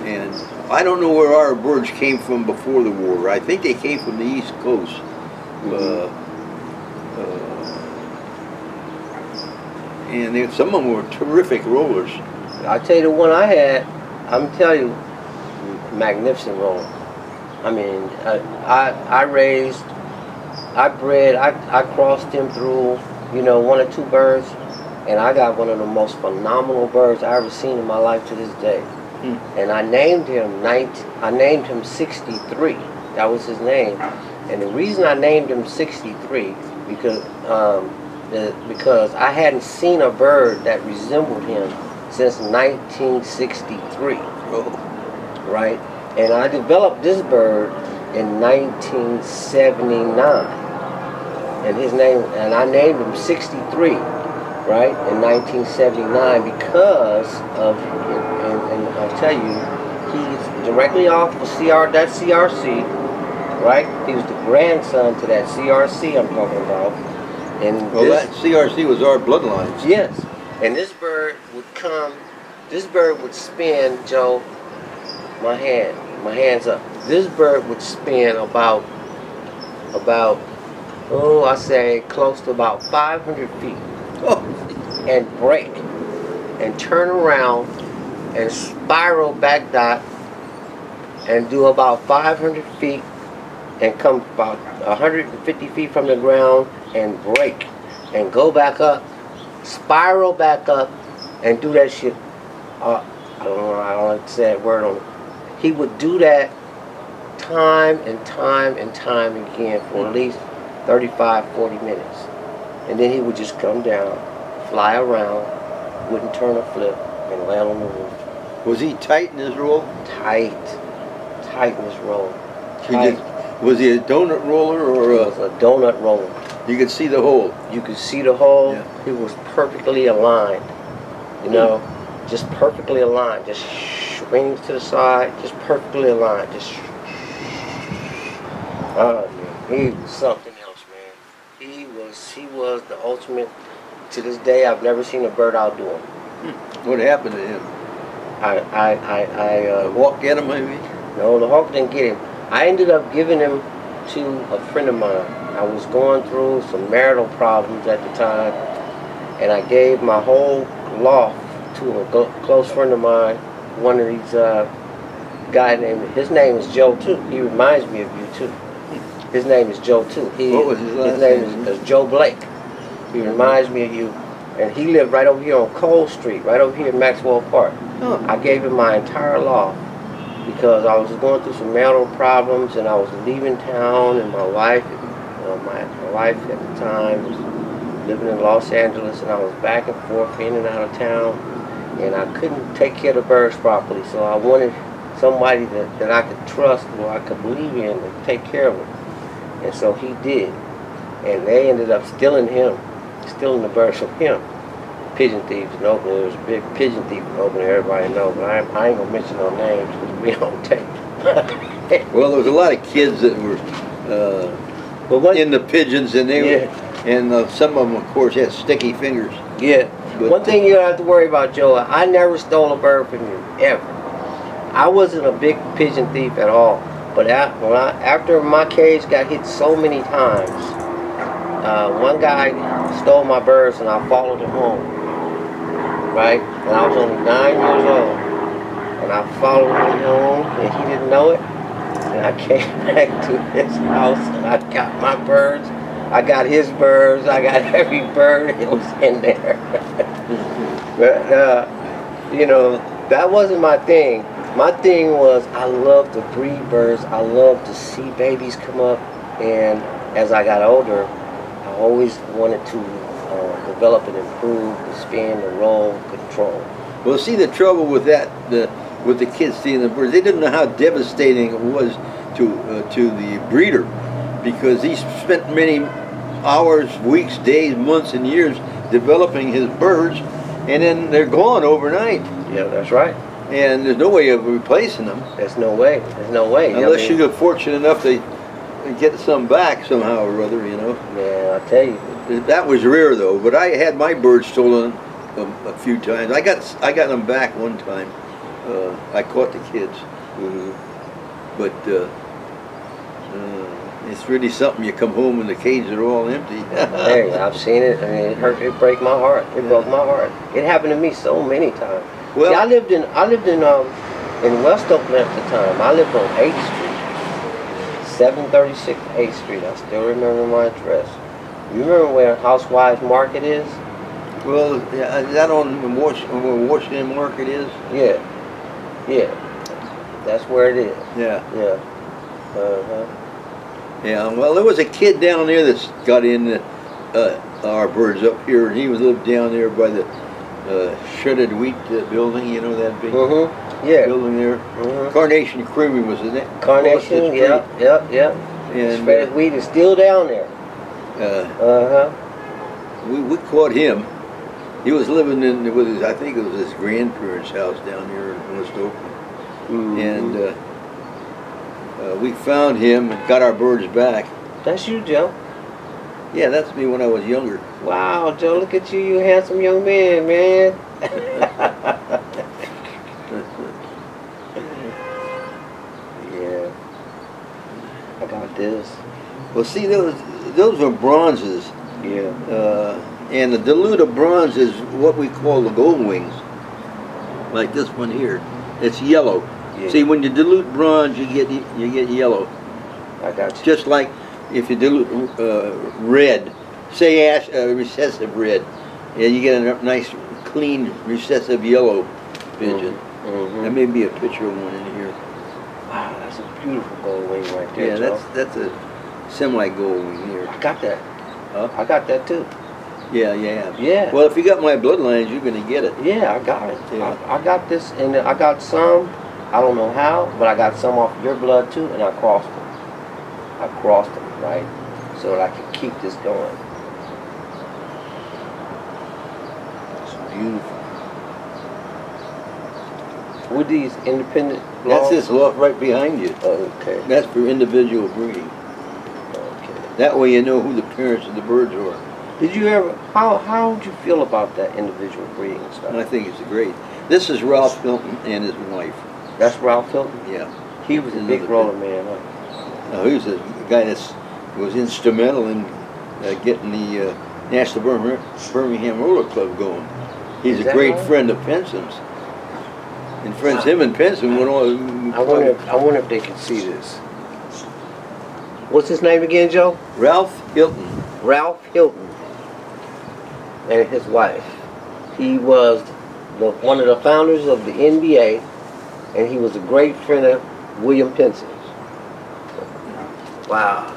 And I don't know where our birds came from before the war. I think they came from the East Coast. And some of them were terrific rollers. I tell you, the one I had, I'm telling you, magnificent roller. I mean, I raised, I bred, I crossed him through, you know, 1 or 2 birds, and I got one of the most phenomenal birds I ever seen in my life to this day. And I named him 63. That was his name. And the reason I named him 63 because I hadn't seen a bird that resembled him since 1963. Right? And I developed this bird in 1979. And his name, and I named him 63, right, in 1979 because of, and I'll tell you, he's directly off of that CRC, right? He was the grandson to that CRC I'm talking about. And well, that CRC was our bloodlines. Yes. And this bird would come, this bird would spin, Joe, my hands up. This bird would spin about, oh, I say close to about 500 feet. And break. And turn around and spiral back dot and do about 500 feet and come about 150 feet from the ground and break and go back up, spiral back up and do that shit. I don't like to say that word on it. He would do that time and time and time again for at least 35, 40 minutes. And then he would just come down, fly around, wouldn't turn a flip, and land on the roof. Was he tight in his roll? Tight in his roll. Was he a donut roller or He was a donut roller. You could see the hole. You could see the hole. Yeah. He was perfectly aligned. You know, just perfectly aligned. Just wings to the side, just perfectly aligned. Just man, he was something else, man. He was the ultimate. To this day, I've never seen a bird outdo him. What happened to him? The hawk get him, maybe? No, the hawk didn't get him. I ended up giving him to a friend of mine. I was going through some marital problems at the time, and I gave my whole loft to a close friend of mine. One of these guys named, his name is Joe too. He reminds me of you too. His name is Joe too. What was his last name? His name is Joe Blake. He reminds me of you. And he lived right over here on Cole Street, right over here in Maxwell Park. I gave him my entire loft because I was going through some marital problems and I was leaving town, and my wife, my wife at the time was living in Los Angeles, and I was back and forth in and out of town, and I couldn't take care of the birds properly, so I wanted somebody that I could trust or I could believe in to take care of them. And so he did. And they ended up stealing the birds from him. Pigeon thieves in Oakland. There was a big pigeon thief in Oakland, everybody knows, but I ain't gonna mention no names because we don't take. Well, there was a lot of kids that were in the pigeons, and they were, and some of them, of course, had sticky fingers. Yeah. But one thing you don't have to worry about, Joe, I never stole a bird from you, ever. I wasn't a big pigeon thief at all. But after my cage got hit so many times, one guy stole my birds and I followed him home, right? And I was only 9 years old. And I followed him home and he didn't know it. And I came back to his house and I got my birds. I got his birds. I got every bird that was in there. But, you know, that wasn't my thing. My thing was I love to breed birds. I love to see babies come up. And as I got older, I always wanted to develop and improve the spin, the roll, control. Well, see, the trouble with that, with the kids seeing the birds, they didn't know how devastating it was to the breeder, because he spent many hours, weeks, days, months, and years developing his birds, and then they're gone overnight. Yeah, that's right. And there's no way of replacing them. There's no way. There's no way. Unless you get fortunate enough to get some back somehow or other, you know. Man, I tell you. That was rare though, but I had my birds stolen a few times. I got them back one time. I caught the kids. But it's really something. You come home and the cages are all empty. Hey, I've seen it. I mean, it hurt. It broke my heart. It broke my heart. It happened to me so many times. Well, see, I lived in West Oakland at the time. I lived on 8th Street, 736 8th Street. I still remember my address. You remember where Housewives Market is? Well, yeah, is that on where Washington Market is? Yeah, yeah. That's where it is. Yeah. Yeah. Yeah. Well, there was a kid down there that's got in our birds up here, and he lived down there by the shredded wheat building. You know that big Yeah. building there. Carnation Creamery was in it. Carnation. Yeah. And shredded wheat is still down there. We caught him. He was living with his, I think it was his grandparents' house down here in West Oakland. And we found him and got our birds back. That's you, Joe. Yeah, that's me when I was younger. Wow, Joe, look at you, you handsome young man, man. Yeah. I got this. Well, see, those were bronzes. Yeah. And the diluted bronze is what we call the gold wings. Like this one here. It's yellow. Yeah. See, when you dilute bronze, you get yellow. I got you. Just like if you dilute red, say recessive red, and you get a nice, clean, recessive yellow pigeon. There may be a picture of one in here. Wow, that's a beautiful gold wing right there, Yeah, Joe. that's a semi-gold wing here. I got that. Huh? I got that too. Yeah, yeah. Yeah. Well, if you got my bloodlines, you're going to get it. Yeah, I got it. Yeah. I got this, and I got some, I don't know how, but I got some off your blood too, and I crossed them. I crossed them, right? So that I could keep this going. It's beautiful. With these independent That's this loft right behind you. Oh, okay. That's for individual breeding. Okay. That way you know who the parents of the birds are. Did you ever, how would you feel about that individual breeding stuff? And I think it's great. This is Ralph Hilton and his wife. That's Ralph Hilton? Yeah. He was a big roller man, huh? No, he was a guy that was instrumental in getting the National Birmingham Roller Club going. He's a great friend of Pinson's. And friends, him and Pinson went on. I wonder if they can see this. What's his name again, Joe? Ralph Hilton. Ralph Hilton and his wife. He was one of the founders of the NBA, and he was a great friend of William Pinson. Wow.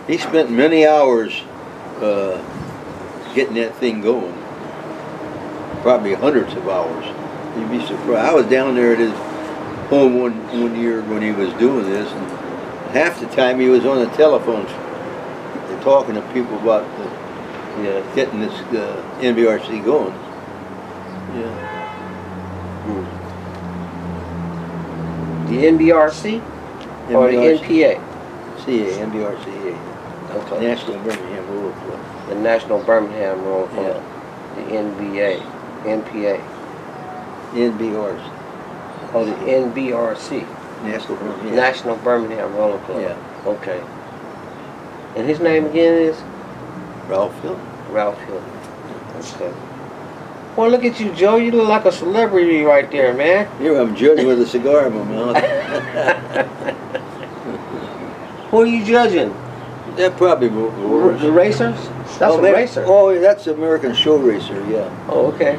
He spent many hours getting that thing going. Probably hundreds of hours. You'd be surprised. I was down there at his home one year when he was doing this, and half the time he was on the telephone talking to people about getting this NBRC going. Yeah. The NBRC or the NPA? NBRCA. Okay. National Birmingham Roller Club. The National Birmingham Roller Club. Yeah. The NBA. NPA. NBRC. Oh, the NBRC. National Birmingham Roller Club. Yeah. Okay. And his name again is? Ralph Hilton. Ralph Hilton. Okay. Well, look at you, Joe. You look like a celebrity right there, man. Here I'm judging with a cigar in my mouth. Who are you judging? They're probably the racers? That's a racer. Oh, that's American Show Racer, yeah. Oh, okay.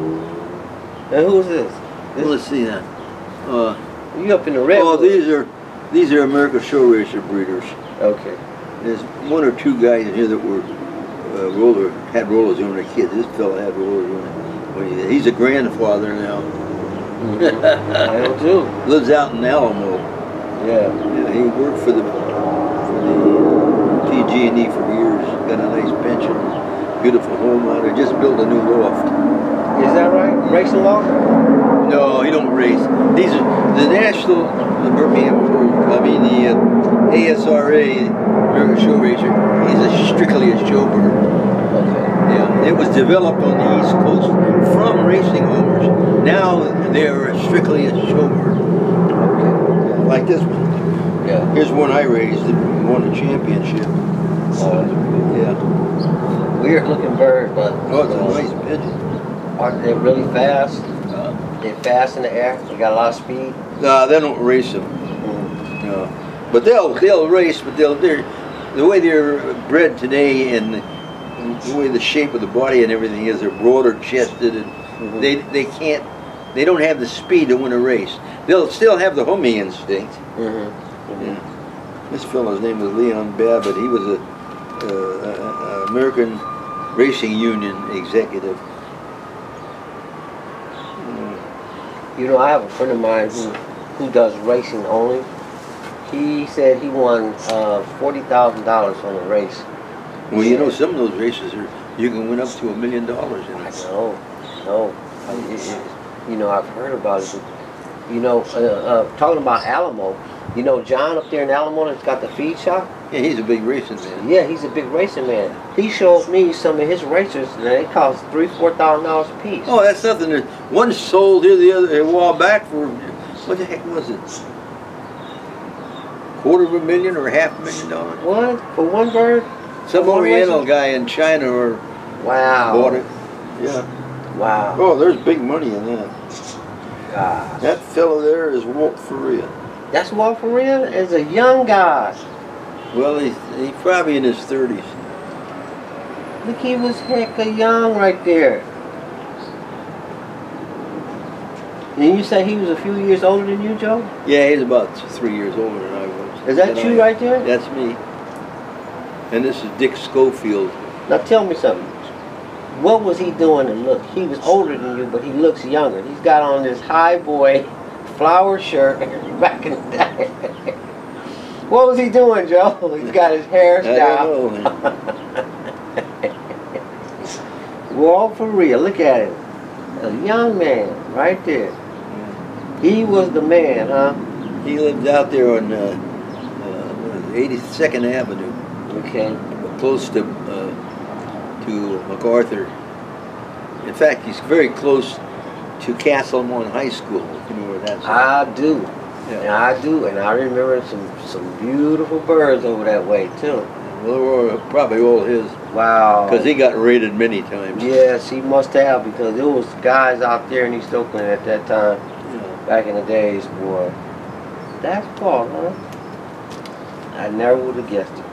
And who's this? Well, let's see now. You up in the red? Oh, these are American show racer breeders. Okay. There's one or two guys in here that were had rollers when they were kids. This fella had rollers when he's a grandfather now. I know too. Lives out in Alamo. Yeah. Yeah, he worked for the PG&E for years. Got a nice pension. Beautiful home out there. Just built a new loft. Is that right? Racing law? No, he don't race. These are the national, the ASRA, American Show Racer. He's strictly a showbird. Okay. Yeah, it was developed on the East Coast from racing homers. Now they're strictly a showbird. Okay. Like this one. Yeah. Here's one I raised that won the championship. Yeah. Weird looking bird, but Oh, it's a nice pigeon. are they really fast? They're fast in the air. They got a lot of speed. No, they don't race them. No, but they'll race. But they're the way they're bred today, and the way the shape of the body and everything is. They're broader chested, and they don't have the speed to win a race. They'll still have the homing instinct. Yeah. This fellow's name was Leon Babbitt. He was a American Racing Union executive. You know, I have a friend of mine who does racing only. He said he won $40,000 from a race. Well, you know, some of those races you can win up to $1 million in I it. know. You know, I've heard about it. But, you know, talking about Alamo, you know, John up there in Alamo that's got the feed shop? Yeah, he's a big racing man. Yeah, he's a big racing man. He showed me some of his racers, and they cost $3,000–$4,000 a piece. Oh, that's nothing. One sold here the other a while back for, what the heck was it? $250,000 or $500,000? What? For one bird? Some one Oriental racer? guy in China Wow. bought it. Yeah. Wow. Oh, there's big money in that. God. That fellow there is Walt Faria. That's Walt Faria? Is a young guy. Well, he's probably in his 30s. Look, he was hecka young right there. And you say he was a few years older than you, Joe? Yeah, he's about 3 years older than I was. Is that you right there? That's me. And this is Dick Schofield. Now tell me something. What was he doing to look? He was older than you, but he looks younger. He's got on this high boy flower shirt back in the day. What was he doing, Joe? He's got his hairstyle. I don't know. Walt Faria, look at him. A young man, right there. He was the man, huh? He lived out there on 82nd Avenue. Okay. Close to MacArthur. In fact, he's very close to Castlemont High School. You know where that's at? I do. Yeah. Yeah, I do, and I remember some beautiful birds over that way too. Well, they were probably all his. Wow. Because he got raided many times. Yes, he must have, because there was guys out there in East Oakland at that time, Yeah. back in the days, boy. That's Paul, huh? I never would have guessed it.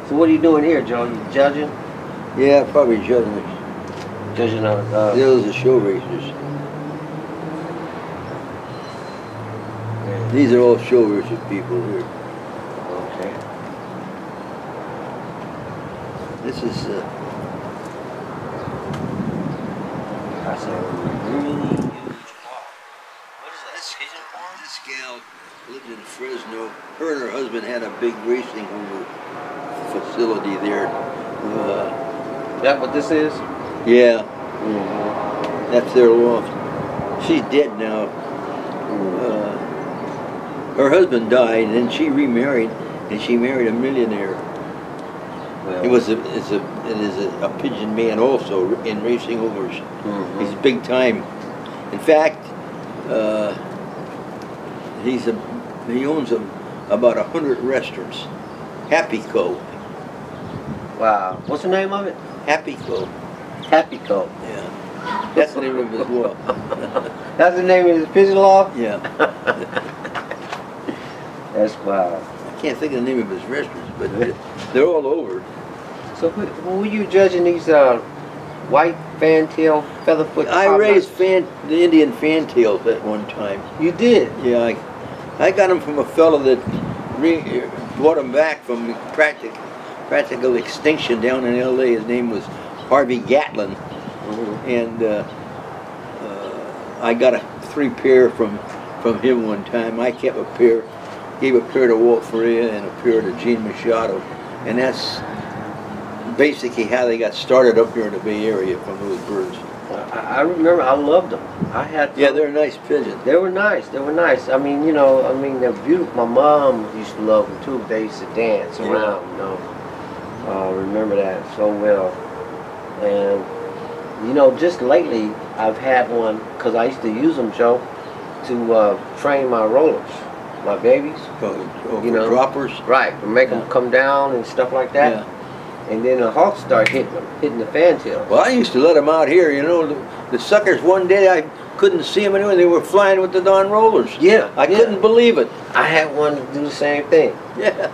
So what are you doing here, Joe? You judging? Yeah, probably judging. Judging Those are show racers. These are all show racer people here. Okay. This is That's a really huge car. What is that, a pigeon farm? this gal lived in Fresno. Her and her husband had a big racing home facility there. Is that what this is? Yeah, Mm-hmm. that's their loft. She's dead now. Her husband died, and then she remarried, and she married a millionaire. Well, It is a pigeon man also in racing homers. Mhm. He's big time. In fact, he owns about 100 restaurants. Happy Co. Wow. What's the name of it? Happy Co. Happy Co. Yeah. That's the name of his law. That's the name of his pigeon loft? Yeah. That's wild. I can't think of the name of his restaurants, but they're all over. So when were you judging these white fantail, featherfoot. I raised the Indian fantails at one time. You did? Yeah, I got them from a fellow that brought them back from practical extinction down in L.A. His name was Harvey Gatlin, and I got 3 pair from him one time. I kept a pair, gave a pair to Walt Faria and a pair to Gene Machado, and that's basically how they got started up here in the Bay Area from those birds. I remember, I loved them. I had some. Yeah, they're nice pigeons. They were nice. They were nice. I mean, you know, they're beautiful. My mom used to love them too. They used to dance around, you know. I remember that so well. And, you know, just lately, I've had one, because I used to use them, Joe, to train my rollers, my babies. You know, droppers? Right, to make them come down and stuff like that. Yeah. And then the hawks start hitting them, hitting the fantails. Well, I used to let them out here, you know. The suckers, one day I couldn't see them anywhere. They were flying with the darn rollers. Yeah. I couldn't believe it. I had one to do the same thing. Yeah.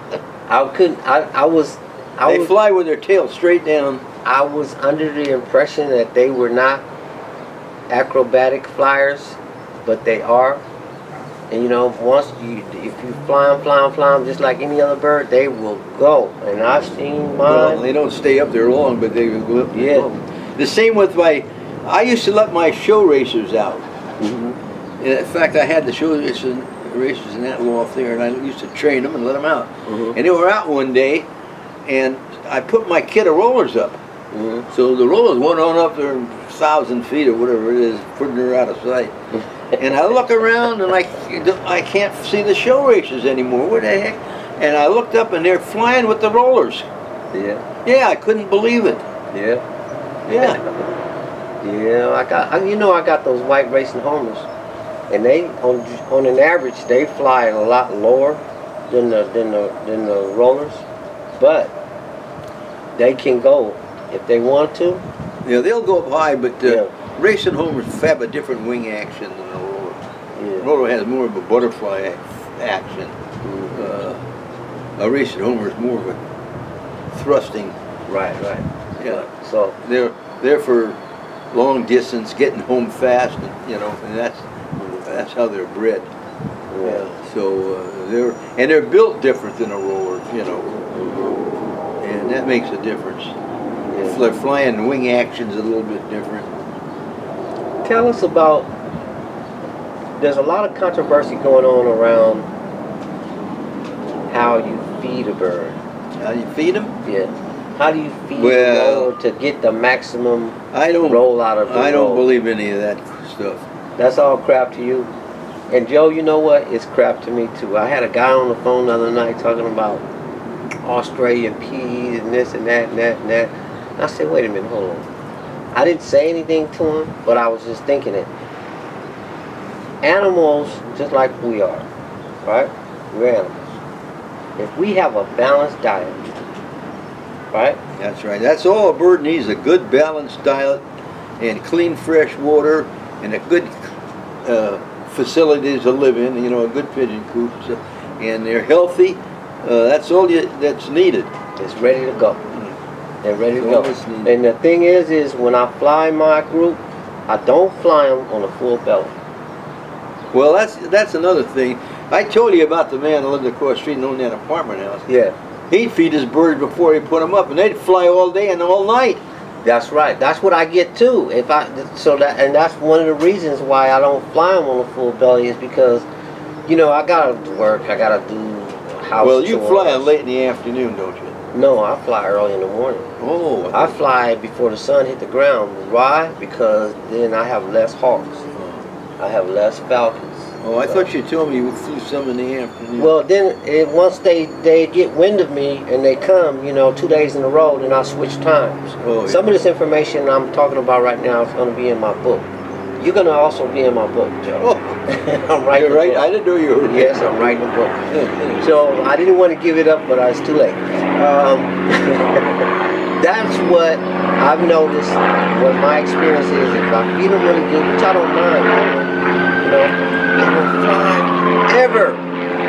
They fly with their tail straight down. I was under the impression that they were not acrobatic flyers, but they are. And you know, if you fly them just like any other bird, they will go. And I've seen mine. Well, they don't stay up there long, but they will go up. Yeah. The same with I used to let my show racers out. In fact, I had the show racers in that loft there, and I used to train them and let them out. And they were out one day, and I put my kit of rollers up. So the rollers went on up there 1,000 feet or whatever it is, putting her out of sight. And I look around and I can't see the show racers anymore. What the heck? And I looked up and they're flying with the rollers. Yeah. Yeah, I couldn't believe it. Yeah. Yeah. Yeah, I got those white racing homers, and they on an average they fly a lot lower than the rollers, but they can go if they want to. Yeah, they'll go up high, but racing homers have a different wing action than the roller. The roller has more of a butterfly action. A racing homer is more of a thrusting. Right. Yeah. So they're for long distance, getting home fast, and, you know, and that's how they're bred. Yeah. So they're built different than a roller, you know, and that makes a difference. If they're flying, wing action's a little bit different. Tell us about. There's a lot of controversy going on around how you feed a bird. How you feed them? Yeah. How do you feed the roller to get the maximum roll out of the I don't roll? believe any of that stuff. That's all crap to you? And Joe, you know what? It's crap to me too. I had a guy on the phone the other night talking about Australian peas and this and that and that and that. And I said, wait a minute, hold on. I didn't say anything to him, but I was just thinking it. Animals, just like we are, right? We're animals. If we have a balanced diet, right? That's right. That's all a bird needs, a good balanced diet and clean fresh water and a good facility to live in, you know, a good pigeon coop. So, and they're healthy. That's all that's needed. It's ready to go. They're ready to go. And the thing is when I fly my group, I don't fly them on a full belly. Well, that's another thing. I told you about the man that lived across the street and owned that apartment house. Yeah. He'd feed his birds before he put them up, and they'd fly all day and all night. That's right. That's what I get too. And that's one of the reasons why I don't fly them on a full belly is because, you know, I gotta work. I gotta do house. Well, you chores. fly late in the afternoon, don't you? No, I fly early in the morning. Oh. I fly before the sun hit the ground. Why? Because then I have less hawks. I have less falcons. Oh, I thought you told me you flew some in the afternoon. Well, then once they get wind of me and they come, you know, 2 days in a row, then I switch times. Oh, yeah. Some of this information I'm talking about right now is going to be in my book. You're going to also be in my book, Joe. Oh. I'm writing You're right. a book. I didn't know you were. Yes, I'm writing a book. So I didn't want to give it up, but it's too late. That's what I've noticed. What my experience is, if I feed them really good, which I don't mind, you know, they don't fly ever.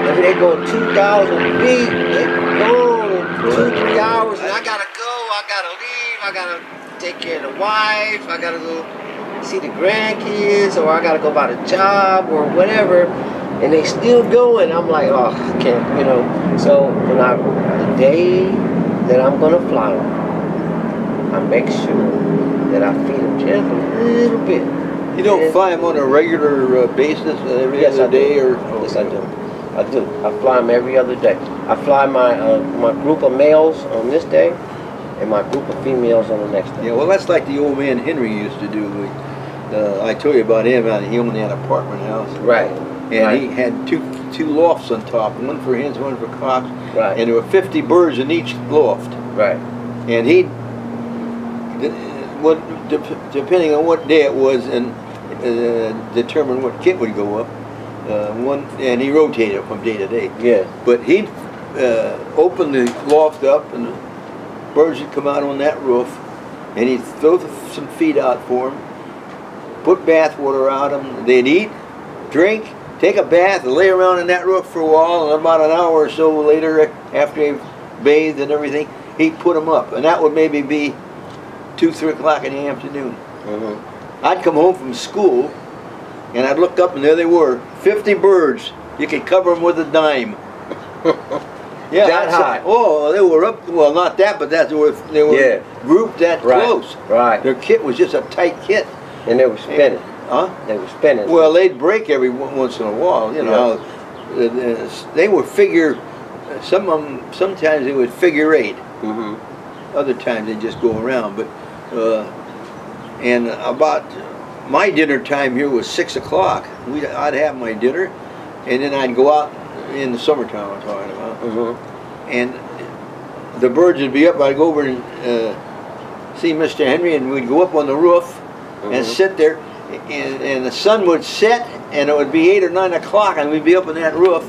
If they go 2,000 feet, they're gone in 2-3 hours, and I gotta go. I gotta leave. I gotta take care of the wife, I gotta go see the grandkids, or I gotta go about a job or whatever, and they still going. I'm like, oh, I can't, you know. So when the day that I'm gonna fly them, I make sure that I feed them just a little bit. You don't fly them on a regular basis every other day, or? Yes, I do. I do. I fly them every other day. I fly my my group of males on this day, and my group of females on the next day. Yeah, well, that's like the old man Henry used to do. I told you about him. He owned that apartment house. Right. And he had two lofts on top, one for hens, one for cocks. Right. And there were 50 birds in each loft. Right. And he, depending on what day it was, and determine what kit would go up. And he rotated from day to day. Yeah. But he'd open the loft up, and the birds would come out on that roof, and he'd throw some feed out for them, put bath water out them. They'd eat, drink, take a bath, and lay around in that roof for a while, and about an hour or so later, after they've bathed and everything, he'd put them up. And that would maybe be 2, 3 o'clock in the afternoon. Mm-hmm. I'd come home from school, and I'd look up, and there they were, 50 birds. You could cover them with a dime. Yeah, that high. Oh, they were up. Well, not that, but they were grouped that close. Right. Their kit was just a tight kit. And they were spinning. Huh? They were spinning. Well, they'd break every once in a while. You know, they were figure. Some of them, sometimes they would figure 8. Mm-hmm. Other times they just go around. But and about my dinner time here was 6 o'clock. I'd have my dinner, and then I'd go out in the summertime. I'm talking about. Mm-hmm. And the birds would be up. I'd go over and see Mr. Henry, and we'd go up on the roof and sit there, and the sun would set, and it would be 8 or 9 o'clock, and we'd be up on that roof,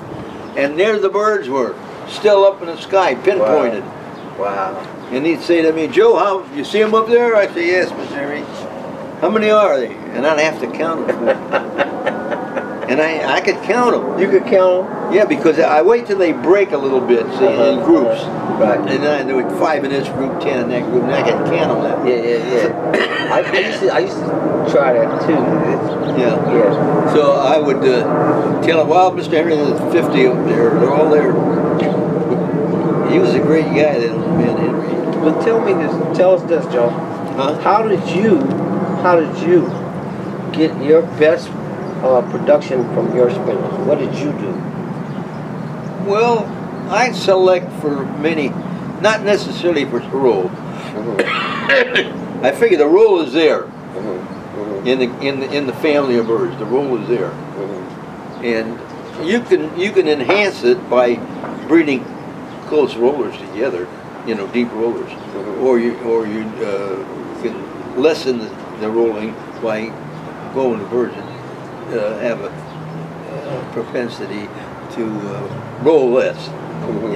and there the birds were, still up in the sky, pinpointed. Wow. And he'd say to me, Joe, you see them up there? I'd say, yes, Mr. Henry. How many are they? And I'd have to count them. And I could count them. You could count them? Yeah, because I wait till they break a little bit, see, in groups. Right. And then there were 5 in this group, 10 in that group, and I could count them that way. Yeah. I used to try that too. Yeah. Yeah. So I would tell him, well, Mr. Henry, there's 50 up there. They're all there. He was a great guy, that old man Henry. Well, tell us this, Joe. Huh? How did you get your best production from your spinners? What did you do? Well, I select for many, not necessarily for roll. I figure the roll is there in the family of birds. The roll is there, and you can enhance it by breeding close rollers together, deep rollers, or you can lessen the rolling by going to birds that have a propensity to roll less.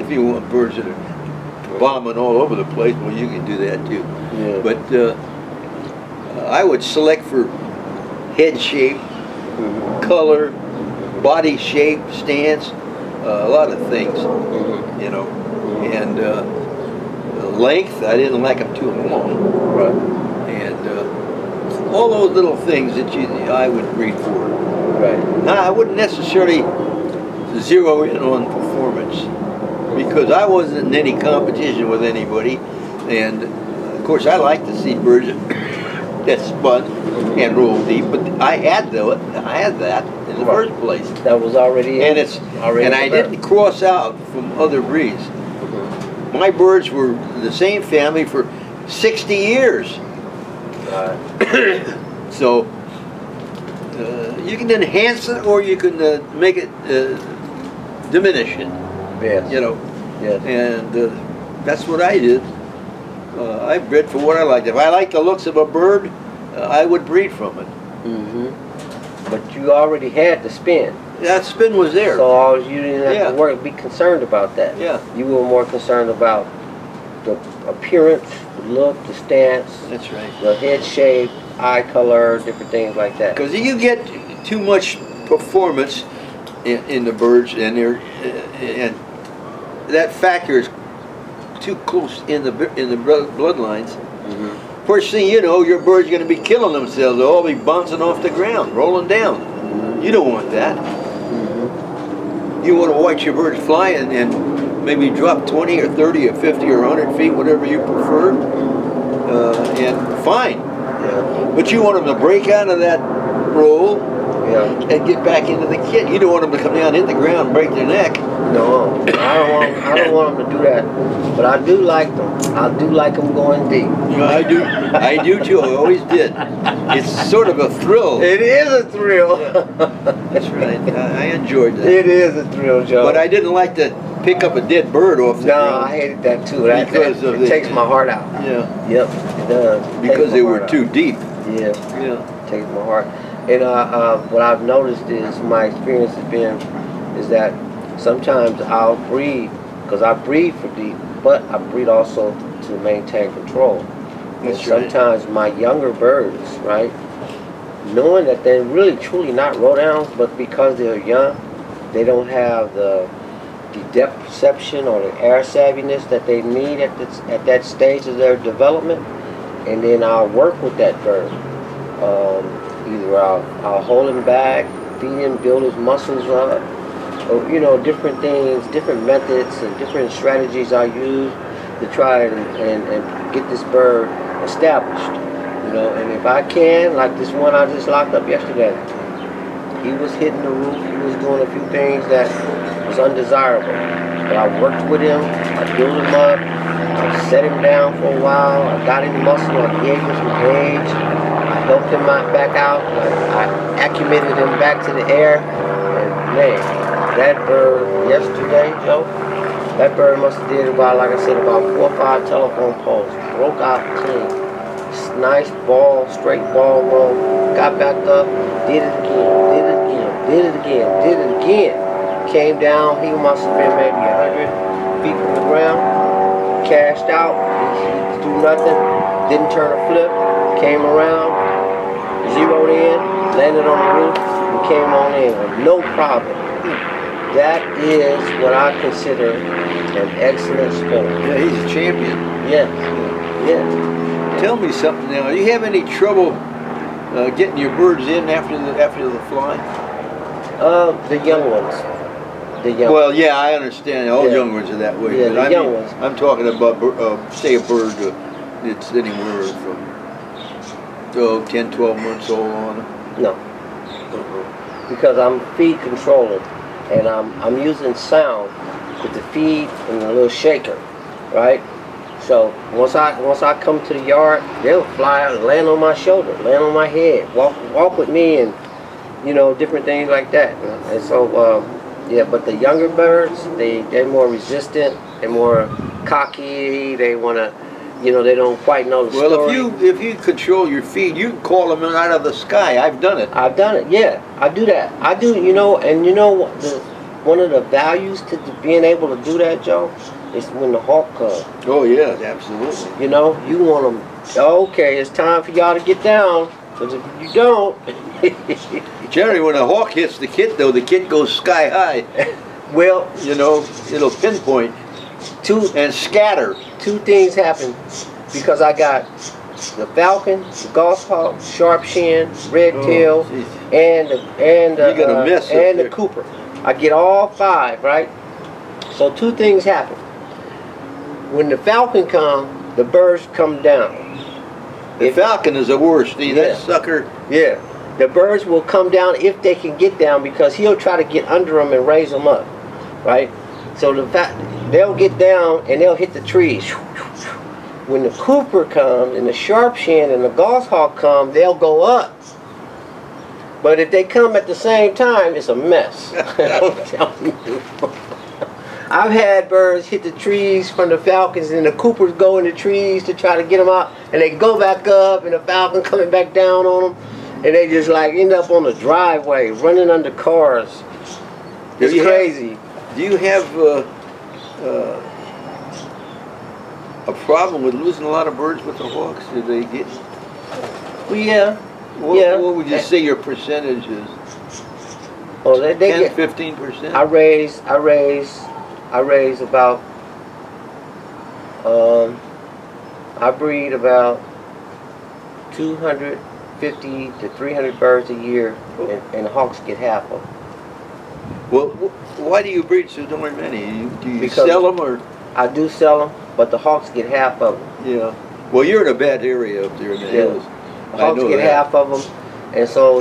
If you want birds that are bombing all over the place, well, you can do that too. Yeah. But I would select for head shape, color, body shape, stance, a lot of things, and length. I didn't like them too long. Right. And all those little things that I would breed for. Right. Now, I wouldn't necessarily zero in on performance, because I wasn't in any competition with anybody, and of course I like to see birds that spun and roll deep, but I had that in the first place. That was already and I didn't cross out from other breeds. My birds were the same family for 60 years. So you can enhance it, or you can make it diminish it. Yes. Yes. And that's what I did. I bred for what I liked. If I liked the looks of a bird, I would breed from it. But you already had the spin. That spin was there. So you didn't have to be concerned about that. Yeah. You were more concerned about the appearance, the look, the stance. That's right. The head shape, eye color, different things like that. Because you get too much performance in the birds, and and that factor is too close in the bloodlines First thing you know, your bird's going to be killing themselves. They'll all be bouncing off the ground, rolling down. You don't want that. You want to watch your birds fly and maybe drop 20 or 30 or 50 or 100 feet, whatever you prefer, and fine. Yeah. But you want them to break out of that roll and get back into the kit. You don't want them to come down, hit the ground, and break their neck. No, I don't want them to do that. But I do like them. I do like them going deep. Yeah, I do too. I always did. It's sort of a thrill. It is a thrill. That's right. I enjoyed that. It is a thrill, Joe. But I didn't like to pick up a dead bird off the ground. No, I hated that too. It takes my heart out. Yeah. Yep, it does. Because they were too deep. Yeah. Yeah. It takes my heart. And what I've noticed is, my experience has been, is that sometimes I'll breed, because I breed for deep, but I breed also to maintain control. And sometimes my younger birds, right, knowing that they're really truly not roll downs, but because they're young, they don't have the depth perception or the air savviness that they need at that stage of their development. And then I'll work with that bird. Either I'll hold him back, feed him, build his muscles up, or, you know, different things, different methods and different strategies I use to try and get this bird established. You know, and if I can, like this one I just locked up yesterday, he was hitting the roof, he was doing a few things that was undesirable. But I worked with him, I built him up, I set him down for a while, I got him muscle, I gave him some age, I helped him back out, I acclimated him back to the air, and man, that bird yesterday, Joe, that bird must have did about, like I said, about 4 or 5 telephone poles, broke out clean. Nice ball, straight ball roll, got back up, did it again, did it again, did it again, did it again. Came down, he must have been maybe 100 feet from the ground, cashed out, he didn't do nothing, didn't turn a flip, came around, zeroed in, landed on the roof, and came on in with no problem. That is what I consider an excellent sport. Yeah, he's a champion. Yes, yes. Tell me something now. Do you have any trouble getting your birds in after the fly? The young ones. The young. Well, yeah, I understand. All young ones are that way. Yeah, but the young ones. I'm talking about, say, a bird that's anywhere from 10, 12 months old on. No. Because I'm feed controlling, and I'm using sound with the feed and the little shaker, right? So once I come to the yard, they'll fly out and land on my shoulder, land on my head, walk with me, and you know, different things like that. And so yeah, but the younger birds, they're more resistant, they're more cocky, they wanna, you know, they don't quite know the story. Well, if you control your feed, you can call them out of the sky. I've done it. I've done it. Yeah, I do that. I do. You know, and you know what? One of the values to being able to do that, Joe, is when the hawk comes. Oh yeah, absolutely. You know, you want them. Okay, it's time for y'all to get down. Because if you don't, generally when a hawk hits the kit, though, the kit goes sky high. Well, you know, it'll pinpoint and scatter. 2 things happen because I got the falcon, the goshawk, sharp shin, red tail, and the cooper. I get all 5, right? So 2 things happen. When the falcon comes, the birds come down. The falcon is the worst. See, that sucker. Yeah. The birds will come down if they can get down because he'll try to get under them and raise them up, right? So they'll get down and they'll hit the trees. When the cooper comes and the sharp shin and the goshawk come, they'll go up. But if they come at the same time, it's a mess. I'm telling you. I've had birds hit the trees from the falcons and the coopers go in the trees to try to get them out and they go back up and the falcon coming back down on them and they just like end up on the driveway running under cars. It's crazy. Do you have a problem with losing a lot of birds with the hawks? Do they get? Well, yeah. What would you say your percentage is? Oh, they 10, get 15%. I raise about. I breed about 250 to 300 birds a year, and hawks get half of them. Well, why do you breed so darn many? Do you Because sell them or? I do sell them, but the hawks get half of them. Yeah. Well, you're in a bad area up there in the hills. The hawks get half of them, and so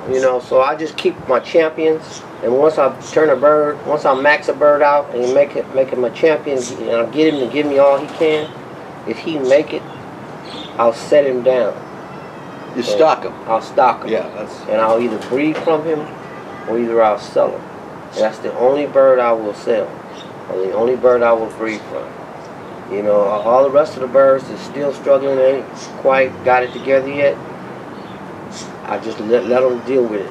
you know, so I just keep my champions. And once I turn a bird, once I max a bird out and make him a champion, and I get him to give me all he can, if he make it, I'll set him down. You stock him. I'll stock him. Yeah, that's. And I'll either breed from him, or either I'll sell him. And that's the only bird I will sell, or the only bird I will breed from. You know, all the rest of the birds is still struggling, ain't quite got it together yet. I just let them deal with it.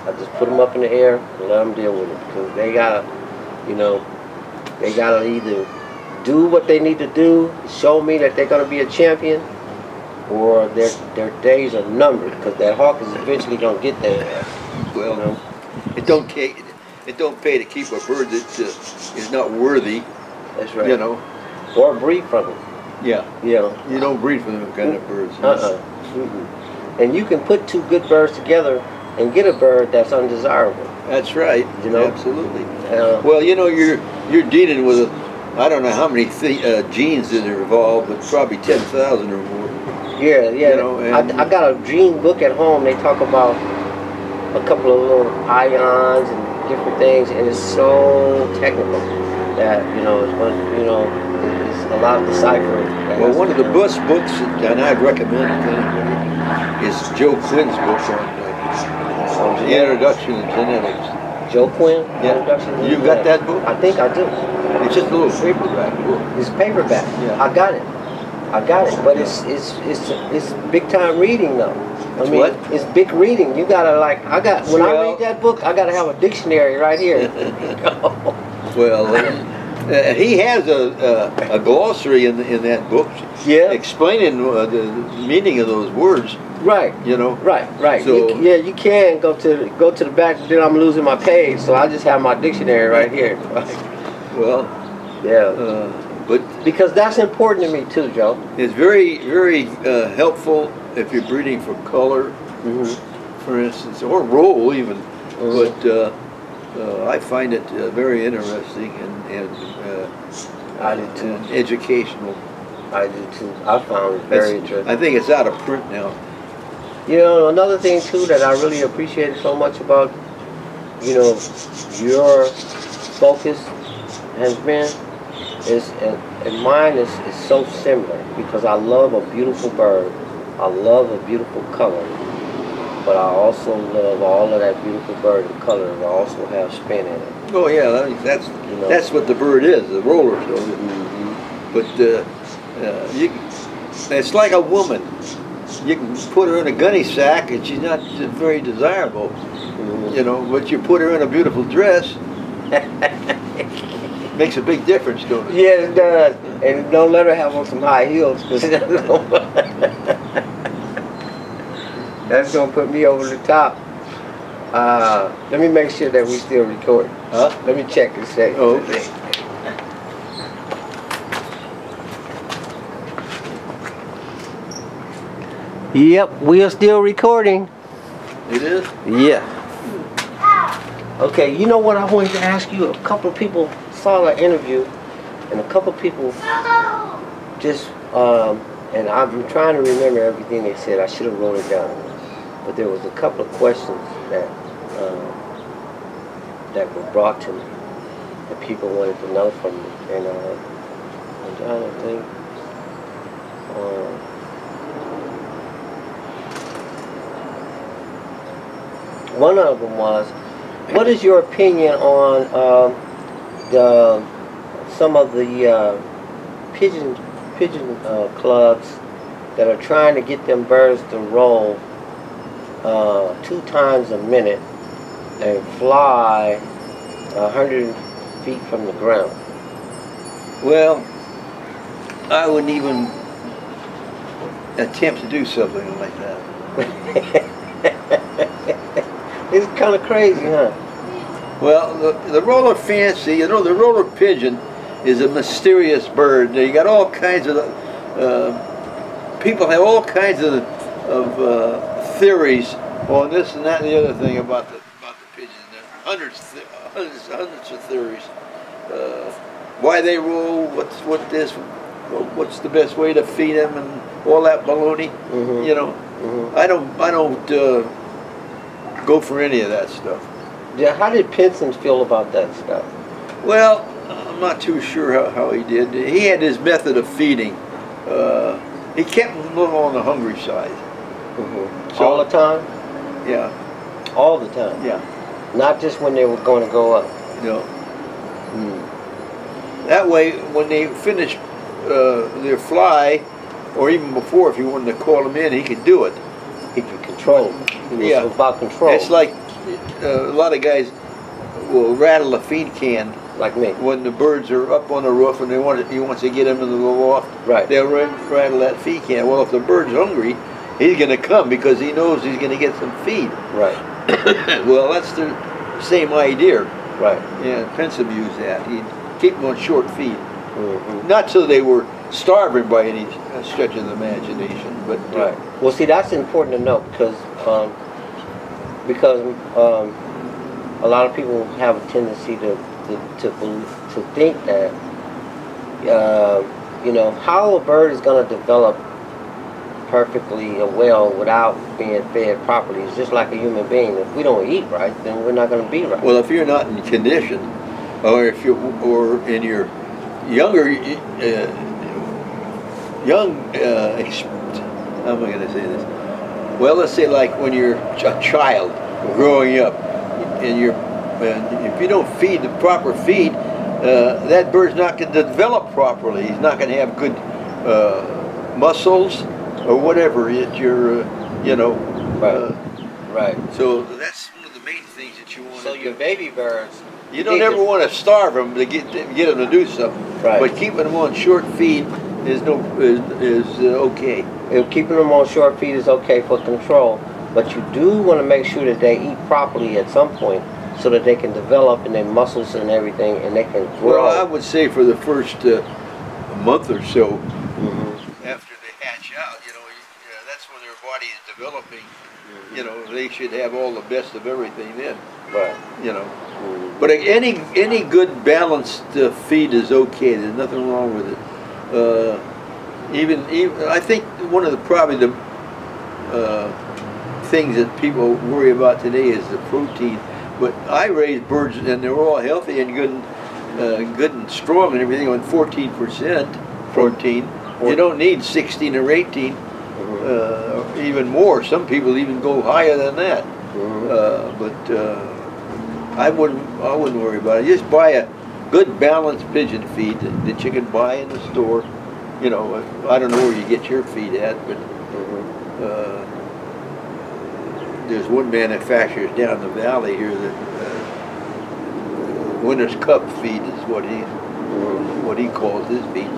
I just put them up in the air and let them deal with it, because they gotta, you know, they gotta either do what they need to do, show me that they're gonna be a champion, or their days are numbered, because that hawk is eventually gonna get there. Well, you know? it don't pay to keep a bird that is not worthy. That's right. You know. Or breed from them. Yeah. You know. You don't breed from them kind of birds. And you can put two good birds together and get a bird that's undesirable. That's right. You know. Absolutely. Well, you know, you're dealing with I don't know how many genes that are involved, but probably 10,000 or more. Yeah. You know, I got a gene book at home. They talk about a couple of little ions and different things, and it's so technical that it's a lot of deciphering. Well, one of the best books, and I'd recommend it to anybody, is Joe Quinn's book on the Introduction to Genetics. Joe Quinn? Yeah. You got that book? I think I do. It's just a little paperback book. It's paperback. Yeah. I got it, but it's big time reading though. I mean, what? It's big reading. You gotta I read that book, I gotta have a dictionary right here. Well, he has a glossary in that book, explaining the meaning of those words. Right. You know. Right. So you can go to the back. Then I'm losing my page, so I just have my dictionary right here. Well. Yeah. But because that's important to me too, Joe. It's very, very helpful if you're breeding for color, for instance, or roll even. But I find it very interesting and I do too. Educational. I do too. I found it very interesting. I think it's out of print now. You know, another thing too that I really appreciated so much about, your focus has been and mine is so similar, because I love a beautiful bird. I love a beautiful color. But I also love all of that beautiful bird and color. I also have spin in it. Oh yeah, that's what the bird is, the roller. But it's like a woman. You can put her in a gunny sack and she's not very desirable, but you put her in a beautiful dress, makes a big difference, don't it? Yeah, it does. And don't let her have on some high heels, because that's going to put me over the top. Let me make sure that we still recording. Huh? Let me check and say. Oh, okay. Yep, we are still recording. It is? Yeah. Okay, you know what I wanted to ask you? A couple of people saw the interview, and a couple of people just, and I'm trying to remember everything they said. I should have wrote it down. But there was a couple of questions that were brought to me that people wanted to know from me, and I'm trying to think. One of them was, what is your opinion on some of the pigeon clubs that are trying to get them birds to roll 2 times a minute and fly 100 feet from the ground? Well, I wouldn't even attempt to do something like that. It's kind of crazy, huh? Well, the roller fancy, the roller pigeon is a mysterious bird. You got all kinds of people have all kinds of theories on this and that and the other thing about the pigeons. There are hundreds of theories. Why they roll, what's the best way to feed them, and all that baloney. You know, I don't go for any of that stuff. Yeah, how did Pinson feel about that stuff? Well, I'm not too sure how he did. He had his method of feeding. He kept them a little on the hungry side. So, all the time? Yeah. All the time? Yeah. Not just when they were going to go up? No. That way, when they finished their fly, or even before, if you wanted to call them in, he could do it. He could control. It was about control. It's like a lot of guys will rattle a feed can. Like me. When the birds are up on the roof and he wants to get them into the loft, right. They'll rattle that feed can. Well, if the bird's hungry, he's going to come because he knows he's going to get some feed. Right. Well, that's the same idea. Right. Yeah, Pinson used that. He'd keep them on short feed. Not so they were starving by any stretch of the imagination, but right. Well, see, that's important to know because a lot of people have a tendency to think that you know, how a bird is going to develop perfectly well without being fed properly is just like a human being. If we don't eat right, then we're not going to be right. Well, if you're not in condition, or if you in your younger how am I going to say this? Well, let's say like when you're a child growing up, and if you don't feed the proper feed, that bird's not going to develop properly. He's not going to have good muscles or whatever. You know. Right. So that's one of the main things that you want. So your baby birds. You don't ever want to starve them to get them to do something. Right. But keeping them on short feed is okay. Keeping them on short feed is okay for control, but you do want to make sure that they eat properly at some point, so that they can develop in their muscles and everything, and they can grow. Well, I would say for the first month or so, after they hatch out, you know, that's when their body is developing. You know, they should have all the best of everything then. Right. You know, but any good balanced feed is okay. There's nothing wrong with it. Even I think one of the things that people worry about today is the protein. But I raise birds and they're all healthy and good and strong and everything on 14% protein. You don't need 16 or 18, even more. Some people even go higher than that. But I wouldn't worry about it. Just buy a good balanced pigeon feed that you can buy in the store. You know, I don't know where you get your feed at, but there's one manufacturer down the valley here that Winter's Cup feed is what he calls his feed.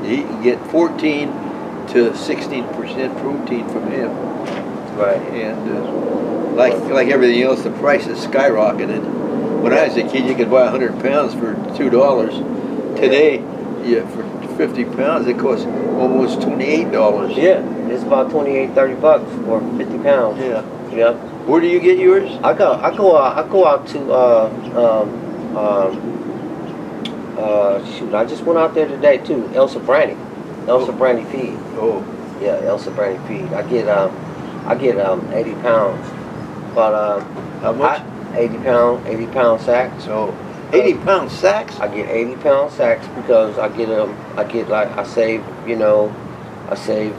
He can get 14 to 16% protein from him. Right. And like everything else, the price is skyrocketed. When I was a kid, you could buy 100 pounds for $2. Today, for 50 pounds, it costs almost $28. Yeah, it's about 28, 30 bucks for 50 pounds. Yeah. Yeah. Where do you get yours? I go out to shoot, I just went out there today too. Elsa Brandy feed. Oh. Yeah, Elsa Brandy feed. I get 80 pounds. But how much? 80 pound sacks. So 80 pound sacks? I get 80 pound sacks because I save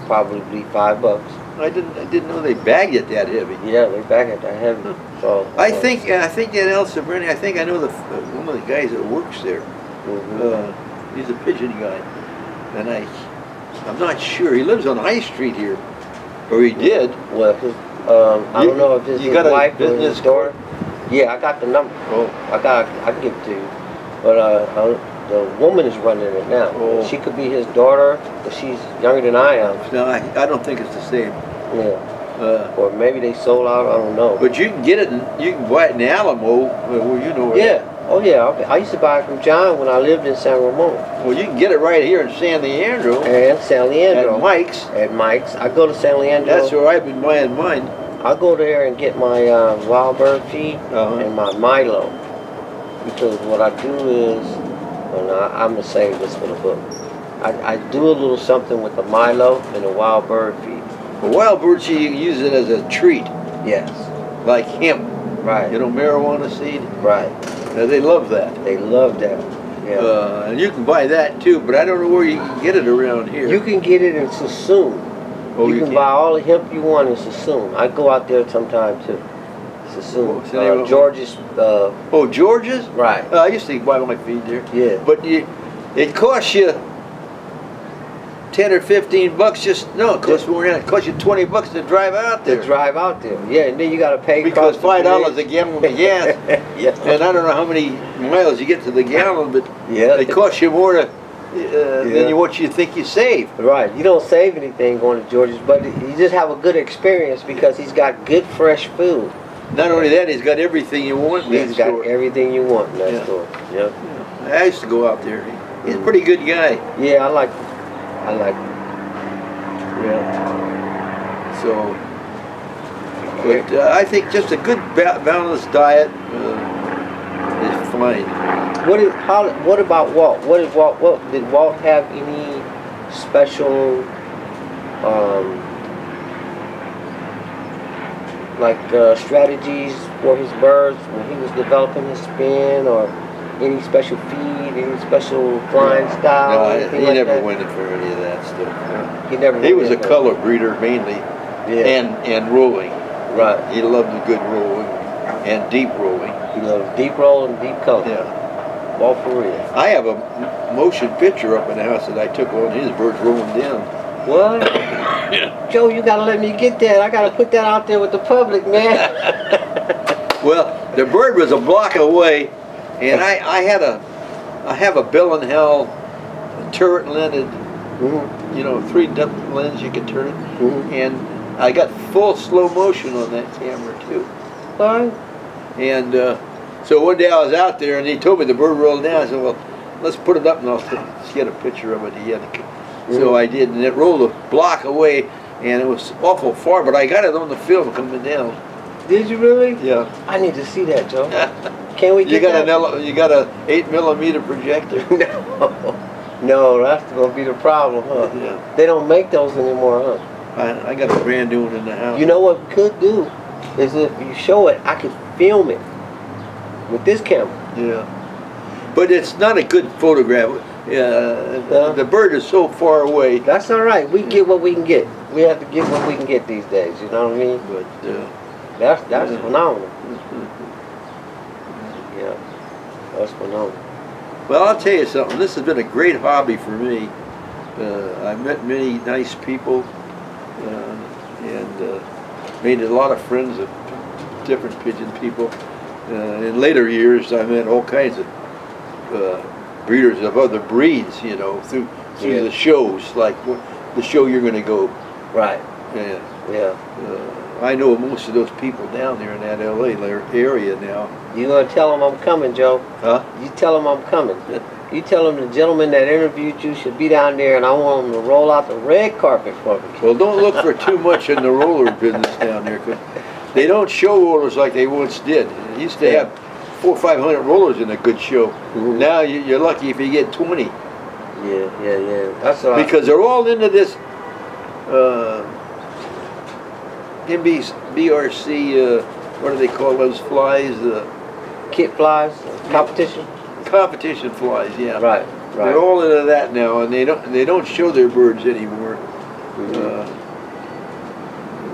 probably $5. I didn't know they bagged it that heavy. Yeah, they bag it that heavy. So I think that Elsa Brandy, I think I know one of the guys that works there. He's a pigeon guy, and I'm not sure. He lives on High Street here, or he did. Well, I don't know if this is his wife or his daughter. Yeah, I got the number. Oh, I can give it to you. But the woman is running it now. Oh. She could be his daughter, but she's younger than I am. No, I don't think it's the same. Yeah. Or maybe they sold out. I don't know. But you can get it. You can buy it in Alamo, where you know. Yeah. Oh yeah, I used to buy it from John when I lived in San Ramon. Well, you can get it right here in San Leandro. And San Leandro. At Mike's. At Mike's. I go to San Leandro. That's where I've been buying mine. I go there and get my wild bird feed and my Milo. Because what I do is, and I'm going to save this for the book. I do a little something with the Milo and the wild bird feed. The wild bird seed, you can use it as a treat. Yes. Like hemp. Right. You know, marijuana seed. Right. They love that. They love that. Yeah. And you can buy that too, but I don't know where you can get it around here. You can get it in Sassoon. Oh, you can buy all the hemp you want in Sassoon. I go out there sometime too. Sassoon. George's. Oh, George's? Right. I used to buy my feed there. Yeah. But it costs you 10 or 15 bucks just, no, it costs more than that. It costs you 20 bucks to drive out there. To drive out there. Yeah, and then you got to pay. Because $5 a gallon of gas. Yeah. And I don't know how many miles you get to the gallon, but yeah, it costs you more than what you think you save. Right. You don't save anything going to George's, but you just have a good experience because he's got good fresh food. Not only that, he's got everything you want in that He's store. got everything you want in that store. Yep. Yeah. I used to go out there. He's a pretty good guy. Yeah, I like him. Yeah. So, but I think just a good balanced diet is fine. What about Walt? What did Walt have any special strategies for his birds when he was developing his spin, or any special feed, any special flying style? No, he never went in for any of that stuff. He was a color breeder mainly, and rolling. Right. He loved a good rolling and deep rolling. He loved deep roll and deep color. Yeah. All for real. I have a motion picture up in the house that I took on his birds rolling down. What? Joe, you gotta let me get that. I gotta put that out there with the public, man. Well, the bird was a block away, and I have a Bell and Hell turret lended, you know, 3 lens you can turn it, and I got full slow motion on that camera too. Fine. And so one day I was out there, and he told me the bird rolled down. I said, well, let's put it up and I'll get a picture of it. He had to. So I did, and it rolled a block away, and it was awful far, but I got it on the film coming down. Did you really? Yeah. I need to see that, Joe. Can we get that? You got a 8mm projector? No, that's gonna be the problem, huh? Yeah. They don't make those anymore, huh? I got a brand new one in the house. You know what we could do is if you show it, I could film it with this camera. Yeah. But it's not a good photograph. The bird is so far away. That's all right. We get what we can get. We have to get what we can get these days. You know what I mean? But that's phenomenal. Yeah, that's phenomenal. Well, I'll tell you something. This has been a great hobby for me. I've met many nice people and made a lot of friends of different pigeon people. In later years, I met all kinds of breeders of other breeds, you know, through the shows, like the show you're going to go. Right. Yeah. I know most of those people down there in that LA area now. You gonna tell them I'm coming, Joe? Huh? You tell them I'm coming. You tell them the gentleman that interviewed you should be down there, and I want him to roll out the red carpet for me. Well, don't look for too much in the roller business down there, because they don't show rollers like they once did. They used to have 400 or 500 rollers in a good show. Now you're lucky if you get 20. Yeah. That's all right. Because they're all into this BRC, what do they call those flies? Kit flies, competition. Competition flies, yeah. Right. They're all into that now, and they don't show their birds anymore.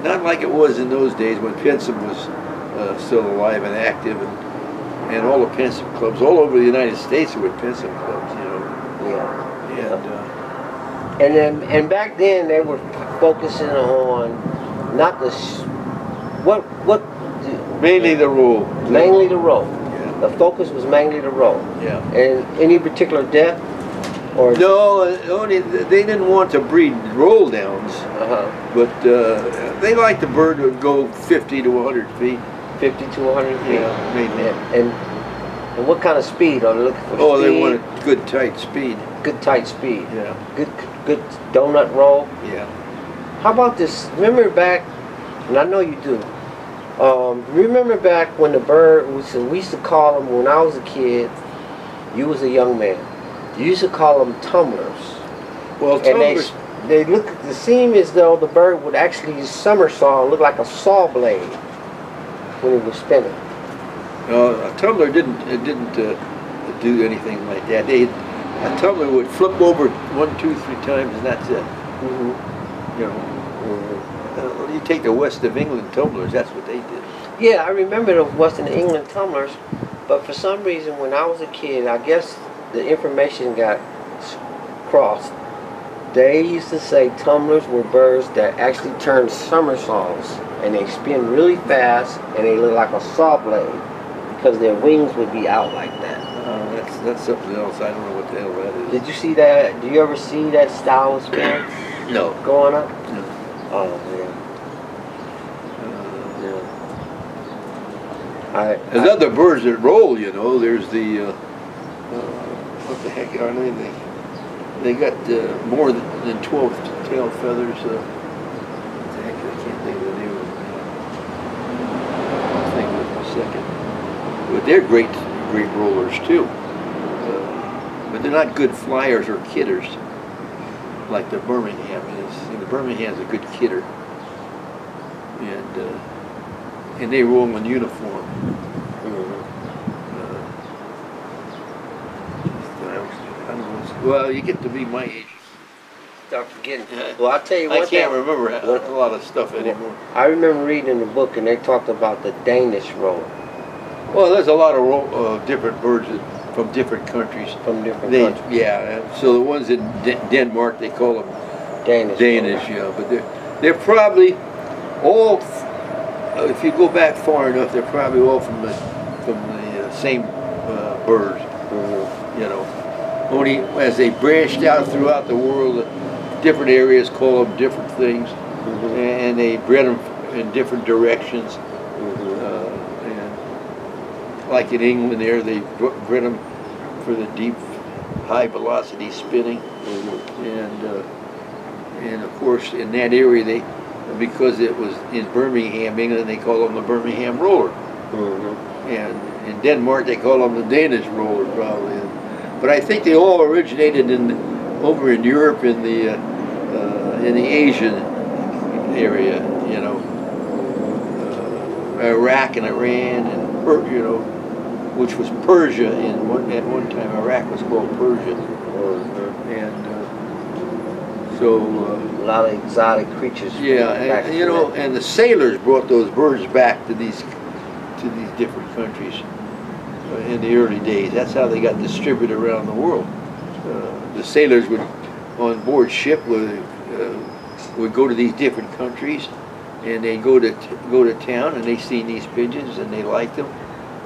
Not like it was in those days when Pinson was still alive and active, and all the Pinson clubs all over the United States were Pinson clubs, you know. Yeah. And back then they were focusing on not the mainly the roll. Mainly the roll. Yeah. The focus was mainly the roll. Yeah. And any particular depth? Or no, only they didn't want to breed roll downs. But they liked the bird to go 50 to 100 feet. 50 to 100 feet. Yeah, maybe. And what kind of speed? Are they looking for Oh, speed? they wanted good tight speed. Good tight speed. Yeah. Good donut roll. Yeah. How about this? Remember back, and I know you do. Remember back when the bird we used to call them when I was a kid. You was a young man. You used to call them tumblers. Well, tumblers. And they look. It seemed as though the bird would actually somersault, look like a saw blade when it was spinning. A tumbler didn't do anything like that. A tumbler would flip over 1, 2, 3 times, and that's it. Mm-hmm. You know, you take the West of England tumblers. That's what they did. Yeah, I remember the Western England tumblers, but for some reason when I was a kid, I guess the information got crossed. They used to say tumblers were birds that actually turn somersaults, and they spin really fast, and they look like a saw blade because their wings would be out like that. That's something else. I don't know what the hell that is. Did you see that? Do you ever see that style of spin? No. Going up? No. Oh man. There's other birds that roll, you know. There's the what the heck are they? They got more than 12 tail feathers. What the heck? I can't think of the name of them now. I'll think of it in a second. But they're great rollers too. But they're not good flyers or kidders like the Birmingham is. The Birmingham's a good kidder, and they roll in uniform. Well, you get to be my age. Start forgetting. Well, I'll tell you one I thing. can't remember a lot of stuff anymore. I remember reading in the book, and they talked about the Danish roller. Well, there's a lot of different birds from different countries. From different countries. Yeah, so the ones in Denmark, they call them Danish, yeah, but they're probably all, if you go back far enough, they're probably all from the same bird. Mm-hmm. You know, only as they branched out throughout the world, different areas call them different things, and they bred them in different directions. And like in England, there they bred them for the deep, high velocity spinning, and of course in that area because it was in Birmingham, England, they call them the Birmingham roller. And in Denmark they call them the Danish roller probably. But I think they all originated over in Europe in the Asian area, you know, Iraq and Iran, and you know, which was Persia at one time. Iraq was called Persia, and so a lot of exotic creatures. Yeah, and you know, and the sailors brought those birds back to these different countries in the early days. That's how they got distributed around the world. The sailors would, on board ship, would go to these different countries, and they'd go to town, and they seen these pigeons, and they liked them,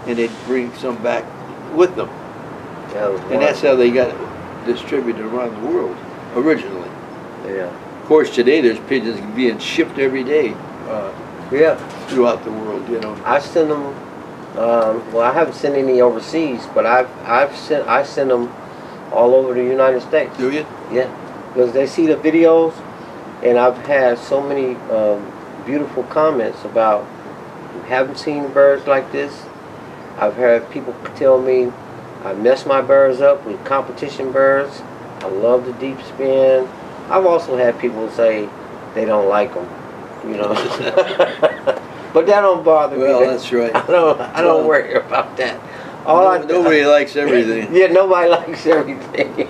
and they'd bring some back with them. And that's how they got distributed around the world originally. Yeah. Of course, today there's pigeons being shipped every day. Throughout the world, you know. I send them. Well, I haven't sent any overseas, but I send them all over the United States. Do you? Yeah, because they see the videos, and I've had so many beautiful comments about you haven't seen birds like this. I've heard people tell me I mess my birds up with competition birds. I love the deep spin. I've also had people say they don't like them, you know. But that don't bother me. Well, that's right. I don't worry about that. Nobody likes everything. Yeah, nobody likes everything.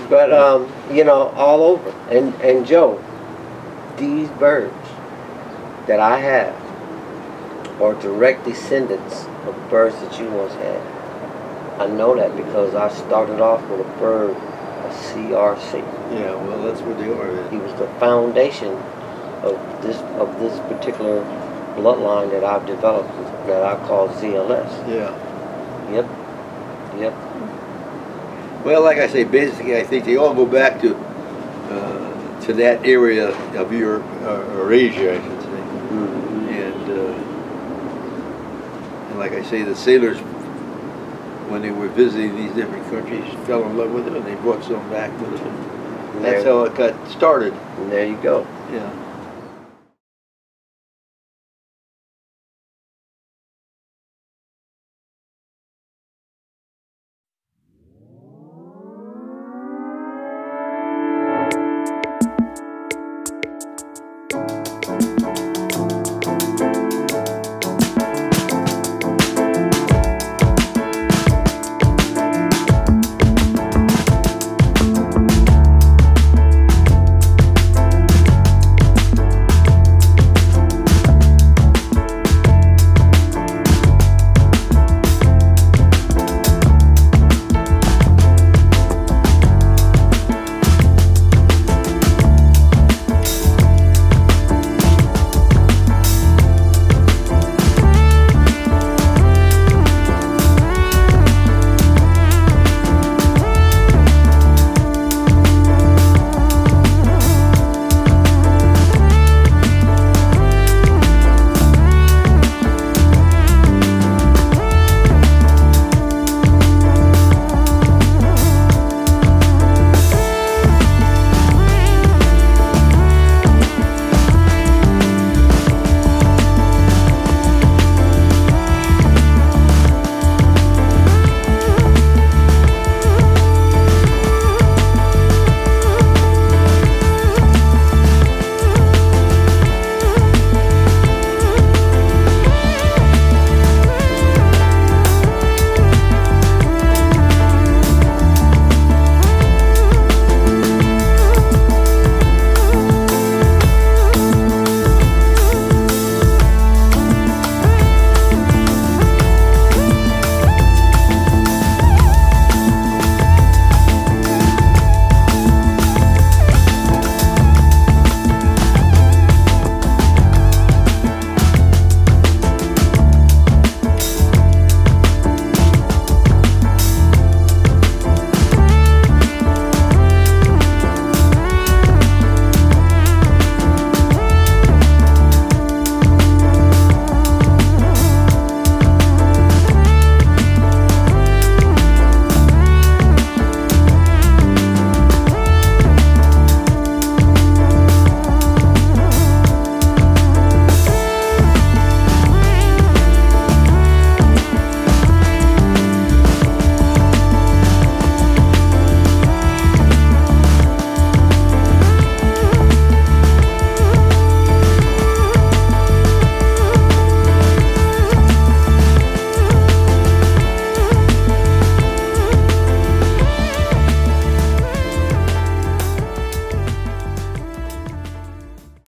But you know, all over. And Joe, these birds that I have are direct descendants of birds that you once had. I know that because I started off with a bird, a CRC. Yeah, well, that's where they are. He was the foundation of this particular bloodline that I've developed, that I call ZLS. Yeah. Yep. Well, like I say, basically, I think they all go back to that area of Europe or Asia, I should say. And like I say, the sailors when they were visiting these different countries, fell in love with it, and they brought some back with them. And that's how it got started. And there you go. Yeah.